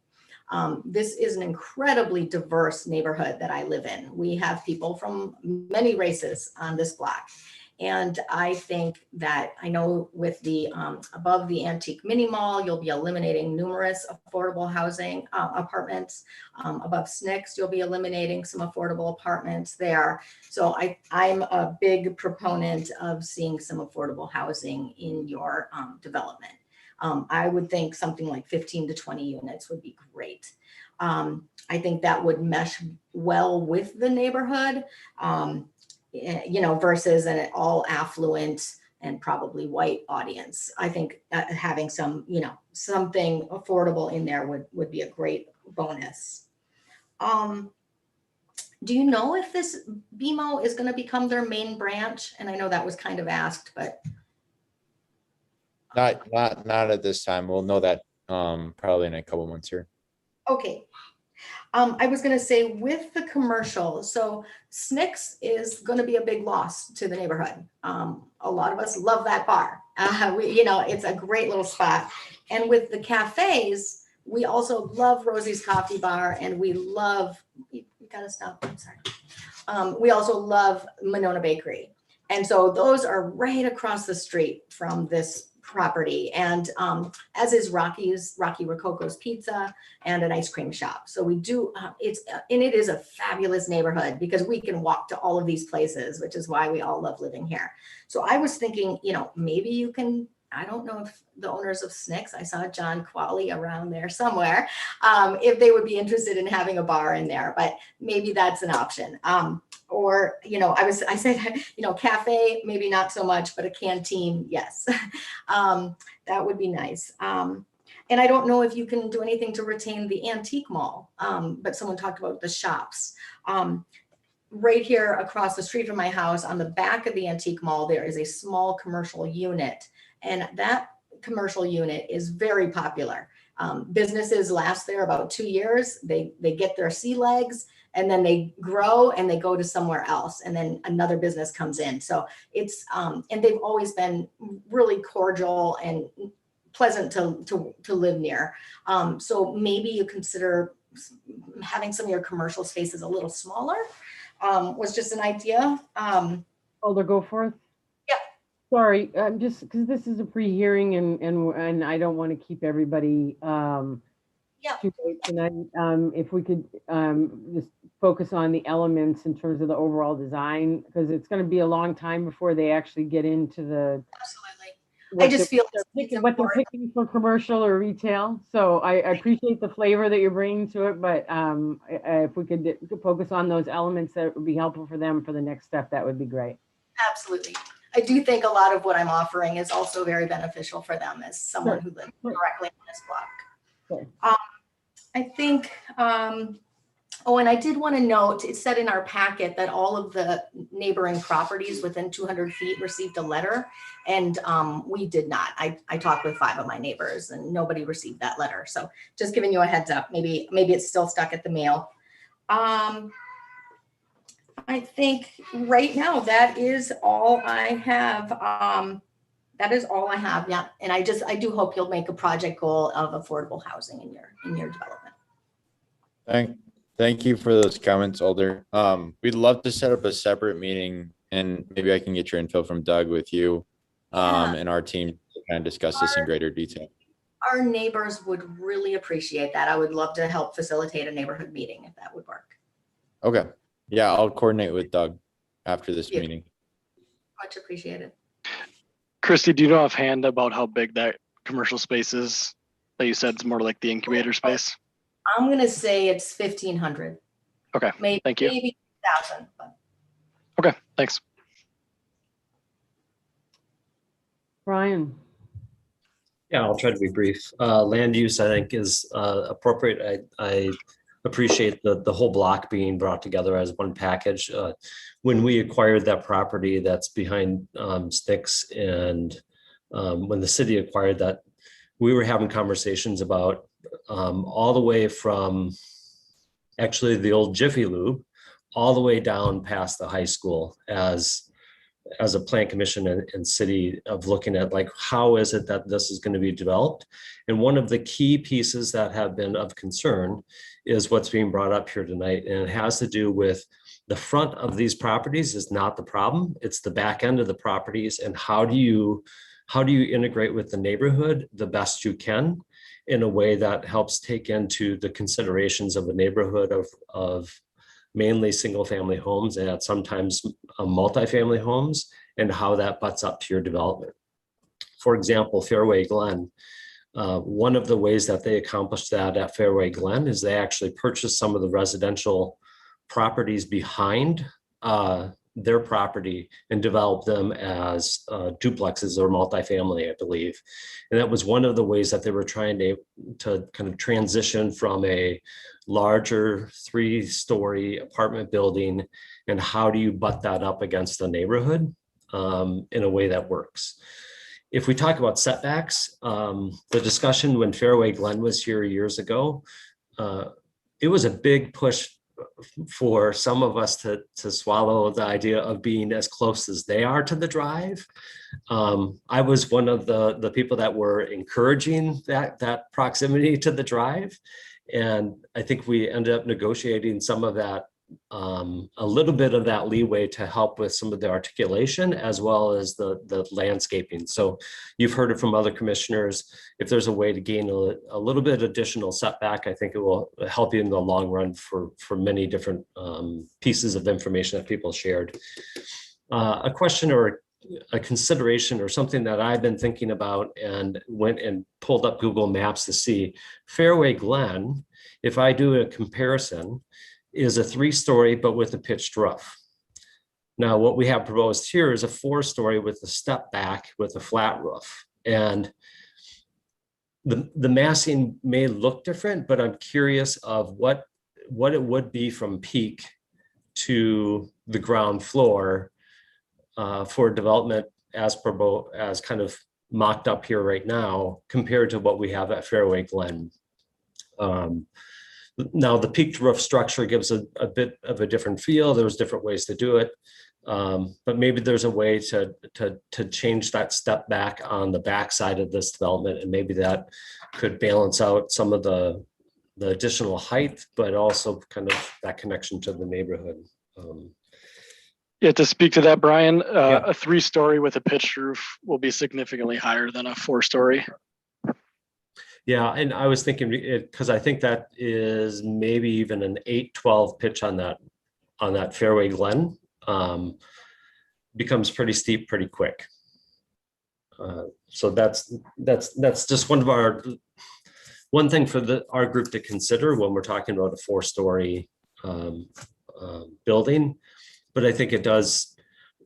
This is an incredibly diverse neighborhood that I live in. We have people from many races on this block. And I think that, I know with the above the antique mini mall, you'll be eliminating numerous affordable housing apartments. Above SNCS, you'll be eliminating some affordable apartments there. So I'm a big proponent of seeing some affordable housing in your development. I would think something like 15 to 20 units would be great. I think that would mesh well with the neighborhood. Versus an all affluent and probably white audience. I think having some, something affordable in there would be a great bonus. Do you know if this BMO is going to become their main branch? And I know that was kind of asked, but. Not at this time. We'll know that probably in a couple months here. Okay. I was going to say with the commercial, so SNCS is going to be a big loss to the neighborhood. A lot of us love that bar. It's a great little spot. And with the cafes, we also love Rosie's Coffee Bar, and we love, you gotta stop, I'm sorry. We also love Monona Bakery. And so those are right across the street from this property, and as is Rocky Rococo's Pizza and an ice cream shop. So we do, it is a fabulous neighborhood because we can walk to all of these places, which is why we all love living here. So I was thinking, maybe you can, I don't know if the owners of SNCS, I saw John Qualley around there somewhere, if they would be interested in having a bar in there, but maybe that's an option. Or, I said, cafe, maybe not so much, but a canteen, yes. That would be nice. And I don't know if you can do anything to retain the antique mall, but someone talked about the shops. Right here across the street from my house, on the back of the antique mall, there is a small commercial unit. And that commercial unit is very popular. Businesses last there about 2 years. They get their sea legs, and then they grow and they go to somewhere else, and then another business comes in. So it's, and they've always been really cordial and pleasant to live near. So maybe you consider having some of your commercial spaces a little smaller, was just an idea. Alder Goforth? Yeah. Sorry, just because this is a pre-hearing and I don't want to keep everybody too late tonight. If we could just focus on the elements in terms of the overall design, because it's going to be a long time before they actually get into the. Absolutely. I just feel what they're picking for commercial or retail. So I appreciate the flavor that you're bringing to it, but if we could focus on those elements that would be helpful for them for the next step, that would be great. Absolutely. I do think a lot of what I'm offering is also very beneficial for them as someone who lives directly on this block. I think, and I did want to note, it said in our packet that all of the neighboring properties within 200 feet received a letter, and we did not. I talked with 5 of my neighbors and nobody received that letter. So just giving you a heads up, maybe it's still stuck at the mail. I think right now that is all I have. That is all I have. Yeah. And I do hope you'll make a project goal of affordable housing in your development. Thank you for those comments, Alder. We'd love to set up a separate meeting, and maybe I can get your info from Doug with you and our team to kind of discuss this in greater detail. Our neighbors would really appreciate that. I would love to help facilitate a neighborhood meeting if that would work. Okay. Yeah, I'll coordinate with Doug after this meeting. Much appreciated. Christy, do you know offhand about how big that commercial space is that you said is more like the incubator space? I'm going to say it's 1,500. Okay, thank you. Maybe 1,000. But. Okay, thanks. Brian. Yeah, I'll try to be brief. Land use, I think, is appropriate. I appreciate the whole block being brought together as one package. When we acquired that property that's behind SNCS, and when the city acquired that, we were having conversations about all the way from actually the old Jiffy Lube, all the way down past the high school as a plan commission and city of looking at like, how is it that this is going to be developed? And one of the key pieces that have been of concern is what's being brought up here tonight. And it has to do with the front of these properties is not the problem. It's the back end of the properties. And how do you integrate with the neighborhood the best you can in a way that helps take into the considerations of a neighborhood of mainly single family homes and sometimes multifamily homes, and how that butts up to your development. For example, Fairway Glen, one of the ways that they accomplished that at Fairway Glen is they actually purchased some of the residential properties behind their property and developed them as duplexes or multifamily, I believe. And that was one of the ways that they were trying to kind of transition from a larger 3-story apartment building, and how do you butt that up against the neighborhood in a way that works. If we talk about setbacks, the discussion when Fairway Glen was here years ago, it was a big push for some of us to swallow the idea of being as close as they are to the drive. I was one of the people that were encouraging that proximity to the drive. And I think we ended up negotiating some of that, a little bit of that leeway to help with some of the articulation as well as the landscaping. So you've heard it from other commissioners. If there's a way to gain a little bit additional setback, I think it will help you in the long run for many different pieces of information that people shared. A question or a consideration or something that I've been thinking about and went and pulled up Google Maps to see, Fairway Glen, if I do a comparison, is a 3-story but with a pitched roof. Now what we have proposed here is a 4-story with a step back with a flat roof. And the massing may look different, but I'm curious of what it would be from peak to the ground floor for development as kind of mocked up here right now compared to what we have at Fairway Glen. Now the peaked roof structure gives a bit of a different feel. There's different ways to do it, but maybe there's a way to change that step back on the back side of this development, and maybe that could balance out some of the additional height, but also kind of that connection to the neighborhood. Yeah, to speak to that, Brian, a 3-story with a pitched roof will be significantly higher than a 4-story. Yeah, and I was thinking because I think that is maybe even an 8-12 pitch on that Fairway Glen becomes pretty steep pretty quick. So that's just one thing for our group to consider when we're talking about a 4-story building. But I think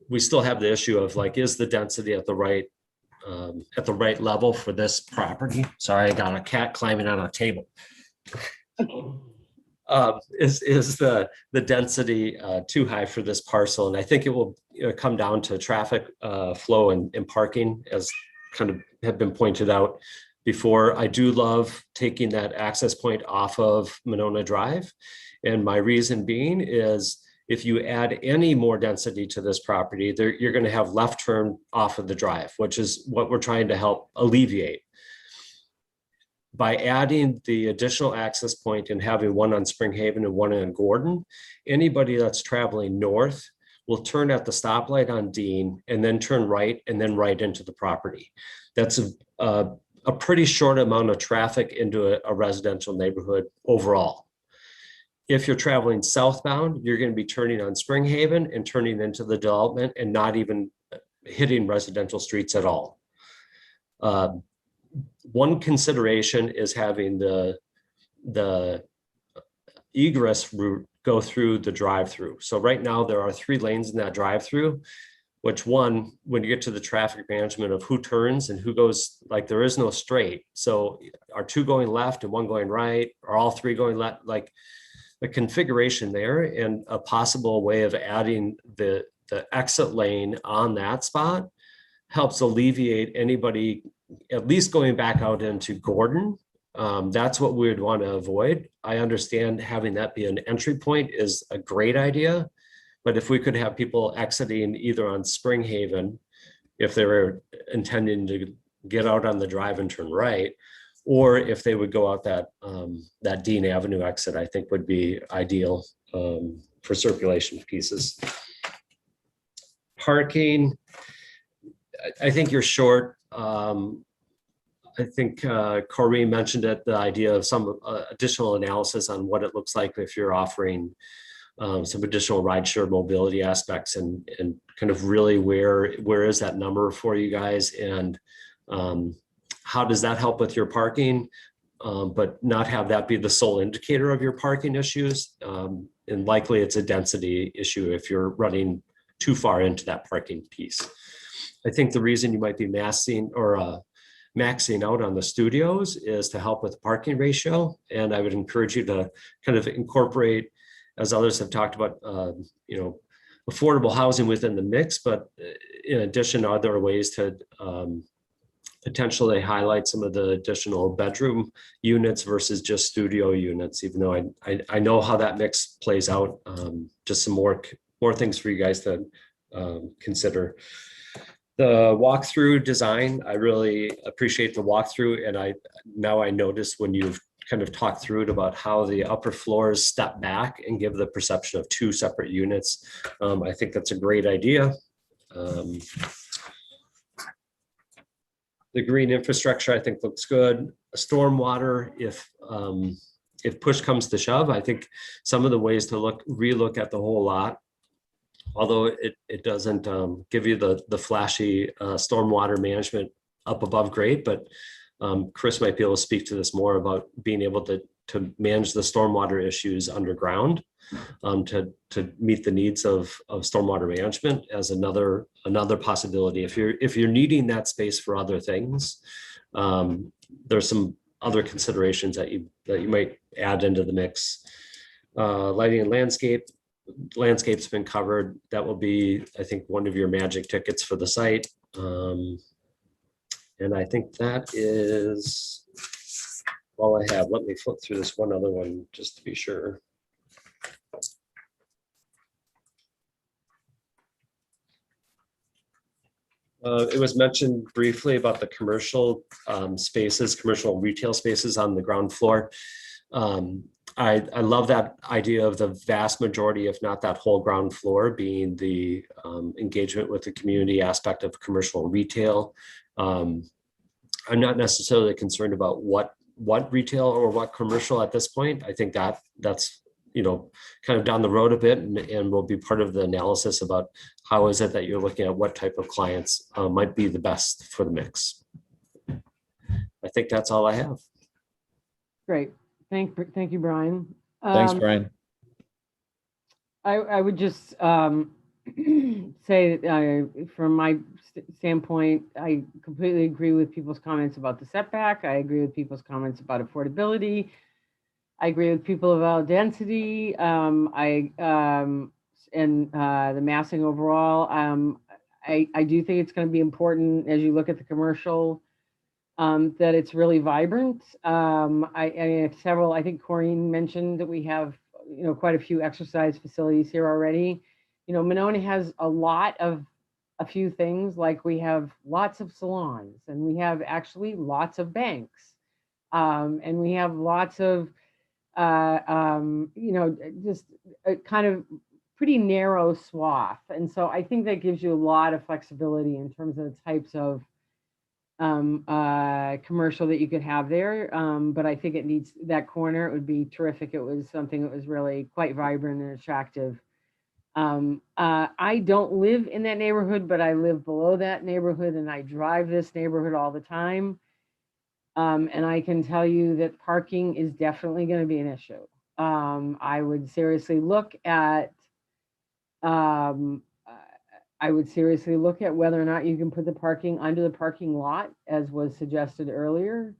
we still have the issue of like, is the density at the right level for this property? Sorry, I got a cat climbing on a table. Is the density too high for this parcel? And I think it will come down to traffic flow and parking, as kind of have been pointed out before. I do love taking that access point off of Monona Drive. And my reason being is if you add any more density to this property, you're going to have left turn off of the drive, which is what we're trying to help alleviate. By adding the additional access point and having one on Spring Haven and one on Gordon, anybody that's traveling north will turn at the stoplight on Dean and then turn right and then right into the property. That's a pretty short amount of traffic into a residential neighborhood overall. If you're traveling southbound, you're going to be turning on Spring Haven and turning into the development and not even hitting residential streets at all. One consideration is having the egress route go through the drive-through. So right now there are 3 lanes in that drive-through, which when you get to the traffic management of who turns and who goes, like there is no straight. So are 2 going left and 1 going right? Are all 3 going left? Like, the configuration there and a possible way of adding the exit lane on that spot helps alleviate anybody at least going back out into Gordon That's what we would want to avoid. I understand having that be an entry point is a great idea, but if we could have people exiting either on Spring Haven, if they were intending to get out on the drive and turn right, or if they would go out that Dean Avenue exit, I think would be ideal for circulation pieces. Parking, I think you're short. I think Corey mentioned it, the idea of some additional analysis on what it looks like if you're offering some additional rideshare mobility aspects, and kind of really where is that number for you guys, and how does that help with your parking, but not have that be the sole indicator of your parking issues. And likely it's a density issue if you're running too far into that parking piece. I think the reason you might be maxing out on the studios is to help with the parking ratio. And I would encourage you to kind of incorporate, as others have talked about, affordable housing within the mix. But in addition, are there ways to potentially highlight some of the additional bedroom units versus just studio units, even though I know how that mix plays out. Just some more things for you guys to consider. The walkthrough design, I really appreciate the walkthrough, and I notice when you've kind of talked through it about how the upper floors step back and give the perception of two separate units. I think that's a great idea. The green infrastructure, I think, looks good. Stormwater, if push comes to shove, I think some of the ways to relook at the whole lot, although it doesn't give you the flashy stormwater management up above grade, but Chris might be able to speak to this more about being able to manage the stormwater issues underground, to meet the needs of stormwater management as another possibility. If you're needing that space for other things, there's some other considerations that you might add into the mix. Lighting and landscape's been covered. That will be, I think, one of your magic tickets for the site. And I think that is all I have. Let me flip through this one other one just to be sure. It was mentioned briefly about the commercial spaces, commercial retail spaces on the ground floor. I love that idea of the vast majority, if not that whole ground floor, being the engagement with the community aspect of commercial retail. I'm not necessarily concerned about what retail or what commercial at this point. I think that's kind of down the road a bit, and will be part of the analysis about how is it that you're looking at what type of clients might be the best for the mix. I think that's all I have. Great. Thank you, Brian. Thanks, Brian. I would just say that from my standpoint, I completely agree with people's comments about the setback. I agree with people's comments about affordability. I agree with people about density. And the massing overall. I do think it's going to be important as you look at the commercial, that it's really vibrant. I have several. I think Corinne mentioned that we have quite a few exercise facilities here already. Monona has a few things, like we have lots of salons, and we have actually lots of banks, and we have lots of just a kind of pretty narrow swath. And so I think that gives you a lot of flexibility in terms of the types of commercial that you could have there. But I think it needs that corner. It would be terrific. It was something that was really quite vibrant and attractive. I don't live in that neighborhood, but I live below that neighborhood, and I drive this neighborhood all the time. And I can tell you that parking is definitely going to be an issue. I would seriously look at whether or not you can put the parking under the parking lot, as was suggested earlier.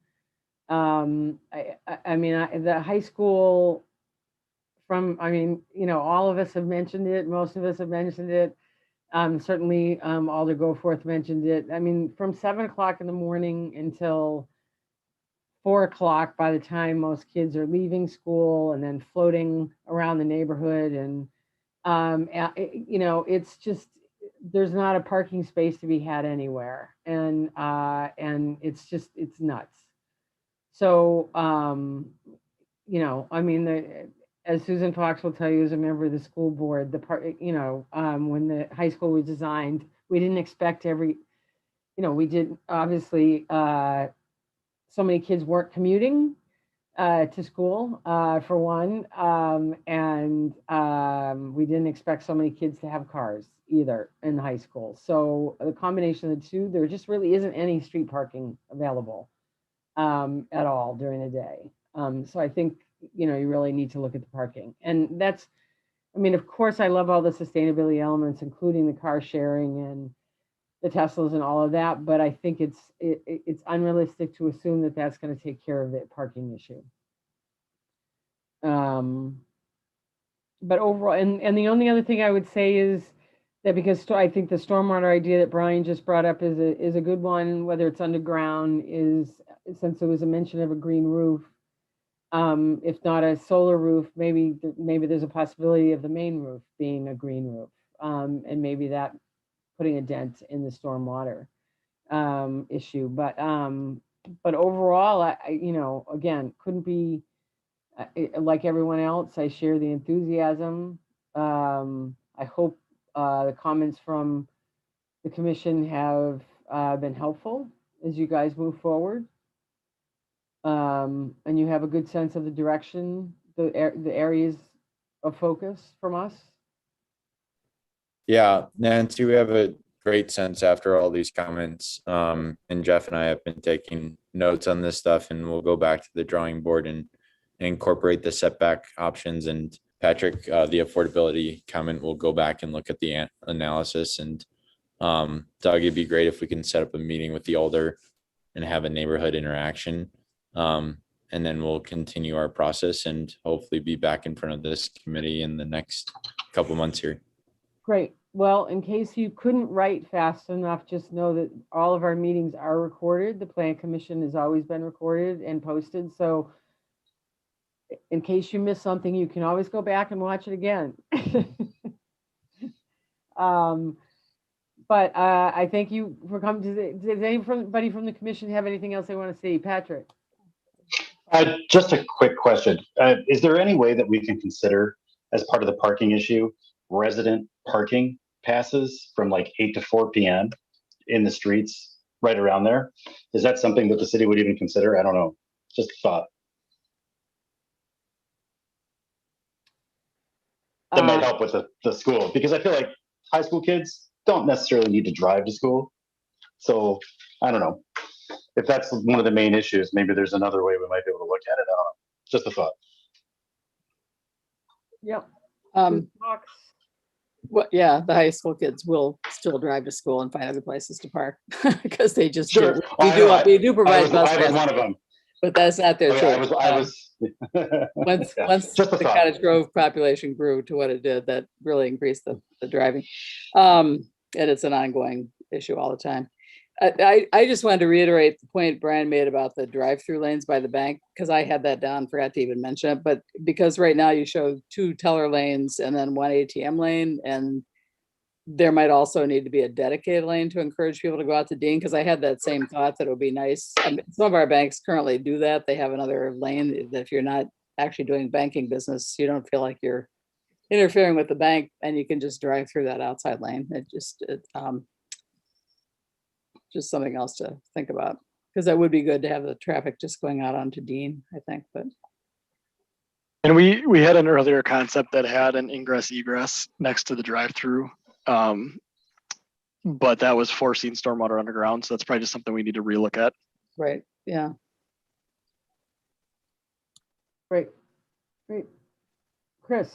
The high school, all of us have mentioned it. Most of us have mentioned it. Certainly, Alder Goforth mentioned it. From 7 o'clock in the morning until 4 o'clock by the time most kids are leaving school and then floating around the neighborhood. And, it's just, there's not a parking space to be had anywhere. And it's nuts. So, as Susan Fox will tell you, as a member of the school board, when the high school was designed, we didn't expect we did, obviously, so many kids weren't commuting to school, for one. We didn't expect so many kids to have cars either in high school. So the combination of the two, there just really isn't any street parking available at all during the day. So I think, you really need to look at the parking. And of course, I love all the sustainability elements, including the car sharing and the Teslas and all of that, but I think it's unrealistic to assume that that's going to take care of the parking issue. But overall, and the only other thing I would say is that, because I think the stormwater idea that Brian just brought up is a good one, whether it's underground, since there was a mention of a green roof, if not a solar roof, maybe there's a possibility of the main roof being a green roof, and maybe that putting a dent in the stormwater issue. But overall, I again, couldn't be like everyone else. I share the enthusiasm. I hope the comments from the commission have been helpful as you guys move forward. And you have a good sense of the direction, the areas of focus from us. Yeah, Nancy, we have a great sense after all these comments. And Jeff and I have been taking notes on this stuff, and we'll go back to the drawing board and incorporate the setback options. And Patrick, the affordability comment, will go back and look at the analysis. And Doug, it'd be great if we can set up a meeting with the Alder and have a neighborhood interaction. And then we'll continue our process and hopefully be back in front of this committee in the next couple months here. Great. Well, in case you couldn't write fast enough, just know that all of our meetings are recorded. The Plan Commission has always been recorded and posted. So in case you miss something, you can always go back and watch it again. But I thank you for coming. Does anybody from the commission have anything else they want to see? Patrick? Just a quick question. Is there any way that we can consider, as part of the parking issue, resident parking passes from like 8 to 4 p.m. in the streets right around there? Is that something that the city would even consider? I don't know. Just a thought. That might help with the school, because I feel like high school kids don't necessarily need to drive to school. So I don't know. If that's one of the main issues, maybe there's another way we might be able to look at it. I don't know. Just a thought. Yep. Well, yeah, the high school kids will still drive to school and find other places to park because they just Sure. do. We do provide bus I was passes, one of them. but that's not their choice. I was. Once Yeah, once just a the thought. Cottage Grove population grew to what it did, that really increased the driving. And it's an ongoing issue all the time. I just wanted to reiterate the point Brian made about the drive-through lanes by the bank, because I had that down, forgot to even mention it, but because right now you show 2 teller lanes and then 1 ATM lane, and there might also need to be a dedicated lane to encourage people to go out to Dean, because I had that same thought that it would be nice. I mean, some of our banks currently do that. They have another lane that if you're not actually doing banking business, you don't feel like you're interfering with the bank, and you can just drive through that outside lane. Just something else to think about, because that would be good to have the traffic just going out onto Dean, I think. But And we had an earlier concept that had an ingress egress next to the drive-through, but that was forcing stormwater underground. So that's probably just something we need to relook at. right, yeah. Great. Chris?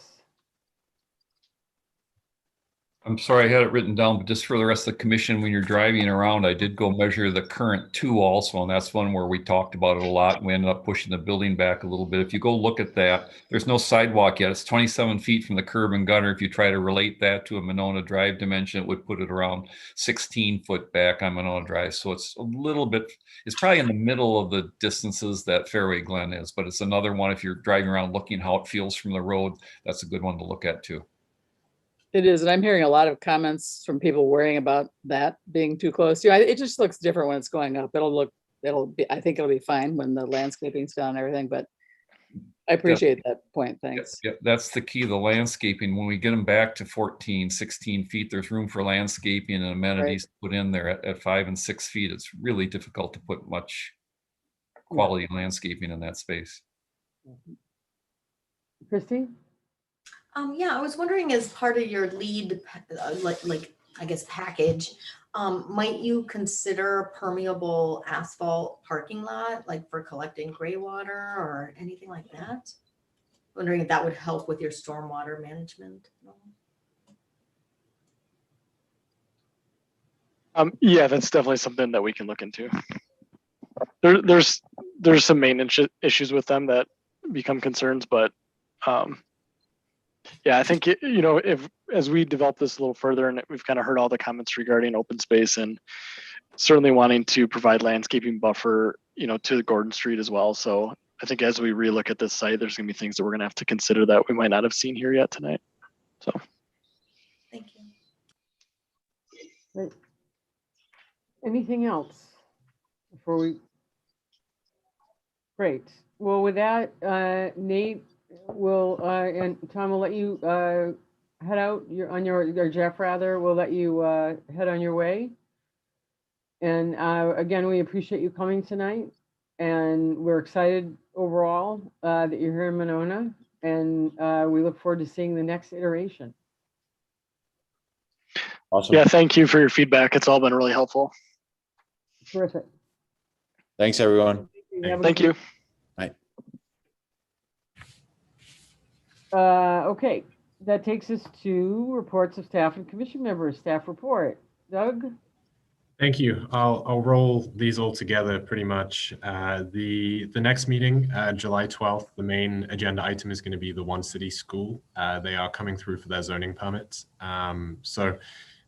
I'm sorry, I had it written down, but just for the rest of the commission, when you're driving around, I did go measure the current 2 also, and that's one where we talked about it a lot. And we ended up pushing the building back a little bit. If you go look at that, there's no sidewalk yet. It's 27 feet from the curb and gutter. If you try to relate that to a Monona Drive dimension, it would put it around 16 foot back on Monona Drive. So it's a little bit, it's probably in the middle of the distances that Fairway Glen is, but it's another one. If you're driving around looking how it feels from the road, that's a good one to look at too. It is, and I'm hearing a lot of comments from people worrying about that being too close. It just looks different when it's going up. I think it'll be fine when the landscaping's done and everything, but I appreciate that point. Thanks. Yep, that's the key, the landscaping. When we get them back to 14, 16 feet, there's room for landscaping and amenities put in there. At 5 and 6 feet, it's really difficult to put much quality landscaping in that space. Christy? Yeah, I was wondering, as part of your lead, I guess, package, might you consider permeable asphalt parking lot, like for collecting gray water or anything like that? Wondering if that would help with your stormwater management. Yeah, that's definitely something that we can look into. There's some maintenance issues with them that become concerns, but yeah, I think, if as we develop this a little further, and we've kind of heard all the comments regarding open space and certainly wanting to provide landscaping buffer, to the Gordon Street as well. So I think as we relook at this site, there's going to be things that we're going to have to consider that we might not have seen here yet tonight. So. Thank you. Great. Anything else before we? Great. Well, with that, Nate will and Tom will let you head out. Or Jeff rather will let you head on your way. And again, we appreciate you coming tonight, and we're excited overall that you're here in Monona, and we look forward to seeing the next iteration. Awesome. Yeah, thank you for your feedback. It's all been really helpful. Terrific. Thanks, everyone. Thank you. Bye. Okay, that takes us to reports of staff and commission members. Staff report. Doug? Thank you. I'll roll these all together pretty much. The next meeting, July 12th, the main agenda item is going to be the One City School. They are coming through for their zoning permits. So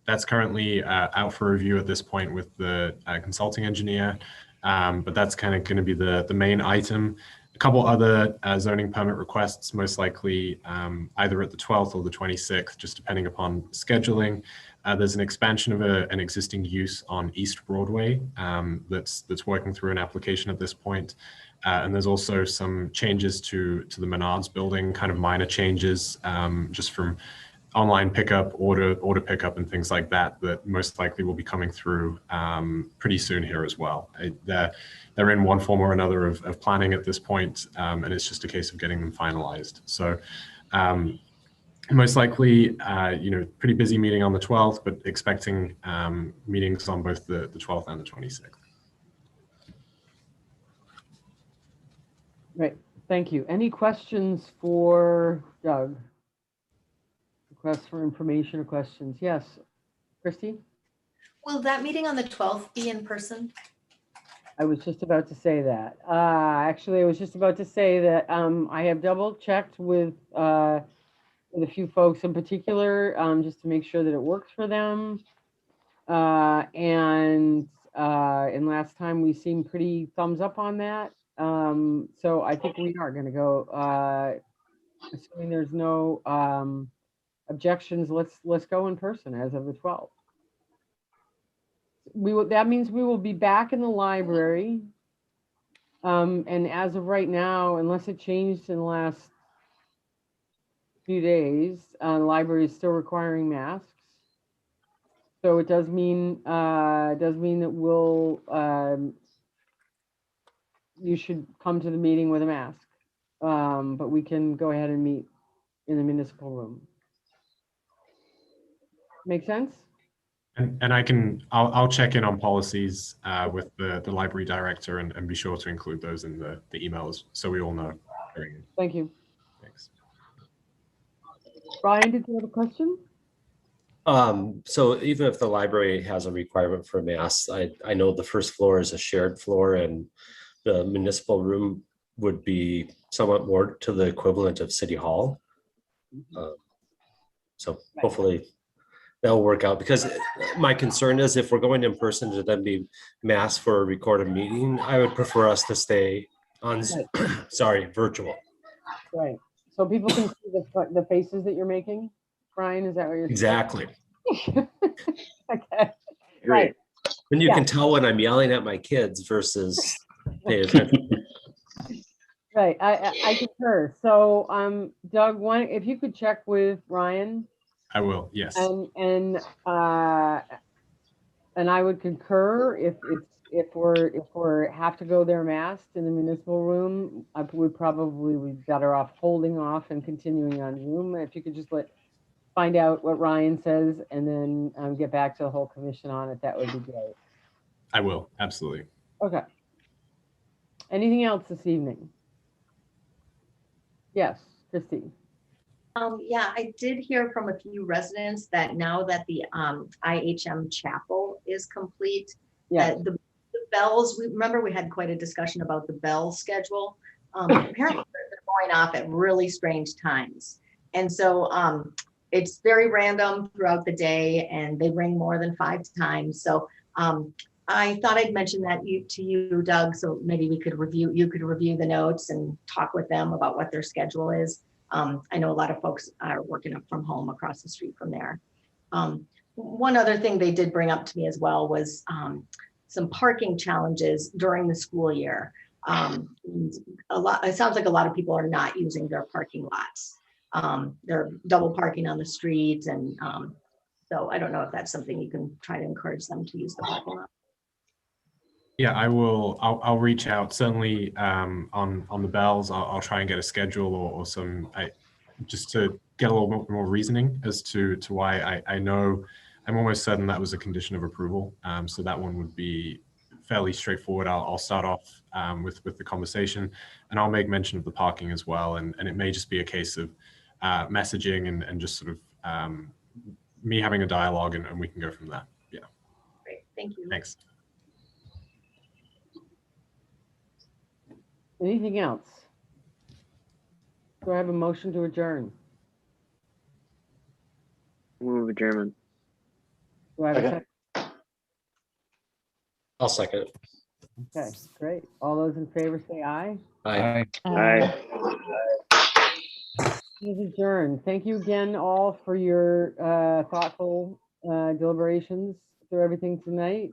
that's currently out for review at this point with the consulting engineer. But that's kind of going to be the main item. A couple other zoning permit requests, most likely either at the 12th or the 26th, just depending upon scheduling. There's an expansion of an existing use on East Broadway that's working through an application at this point. And there's also some changes to the Menards building, kind of minor changes, just from online pickup, order pickup, and things like that most likely will be coming through pretty soon here as well. They're in one form or another of planning at this point, and it's just a case of getting them finalized. So most likely, pretty busy meeting on the 12th, but expecting meetings on both the 12th and the 26th. Great, thank you. Any questions for Doug? Requests for information or questions? Yes, Christy? Will that meeting on the 12th be in person? I was just about to say that. Actually, I was just about to say that I have double checked with a few folks in particular, just to make sure that it works for them. And last time we seemed pretty thumbs up on that. So I think we are going to go, assuming there's no objections, let's go in person as of the 12th. That means we will be back in the library. And as of right now, unless it changed in the last few days, the library is still requiring masks. So it does mean that you should come to the meeting with a mask. But we can go ahead and meet in the municipal room. Make sense? And I'll check in on policies with the library director and be sure to include those in the emails so we all know. Thank you. Thanks. Brian, did you have a question? So even if the library has a requirement for masks, I know the first floor is a shared floor and the municipal room would be somewhat more to the equivalent of City Hall. So hopefully that'll work out, because my concern is if we're going in person to then be masked for a recorded meeting, I would prefer us to stay on, sorry, virtual. Right. So people can see the faces that you're making. Brian, is that what you're saying? Exactly. Okay. Great. And you Yeah. can tell when I'm yelling at my kids versus pay attention. Right. I concur. So, Doug, if you could check with Ryan. I will. Yes. And I would concur if we're have to go there masked in the municipal room, I would probably be better off holding off and continuing on Zoom. If you could just find out what Ryan says and then get back to the whole commission on it, that would be great. I will. Absolutely. Okay. Anything else this evening? Yes, Christy. Yeah, I did hear from a few residents that now that the IHM chapel is complete, that the bells, remember we had quite a discussion about the bell schedule. Apparently they're going off at really strange times. And so it's very random throughout the day and they ring more than 5 times. So I thought I'd mention that to you, Doug, so maybe you could review the notes and talk with them about what their schedule is. I know a lot of folks are working up from home across the street from there. One other thing they did bring up to me as well was some parking challenges during the school year. It sounds like a lot of people are not using their parking lots. They're double parking on the street, and so I don't know if that's something you can try to encourage them to use the parking lot. Yeah, I will. I'll reach out certainly on the bells. I'll try and get a schedule or some just to get a little more reasoning as to why I know. I'm almost certain that was a condition of approval. So that one would be fairly straightforward. I'll start off with the conversation, and I'll make mention of the parking as well. And it may just be a case of messaging and just sort of me having a dialogue, and we can go from there. Yeah. Great. Thank you. Thanks. Anything else? Do I have a motion to adjourn? Move adjournment. Do I have a second? I'll second it. Okay, great. All those in favor say aye. Aye. Aye. Please adjourn. Thank you again all for your thoughtful deliberations through everything tonight.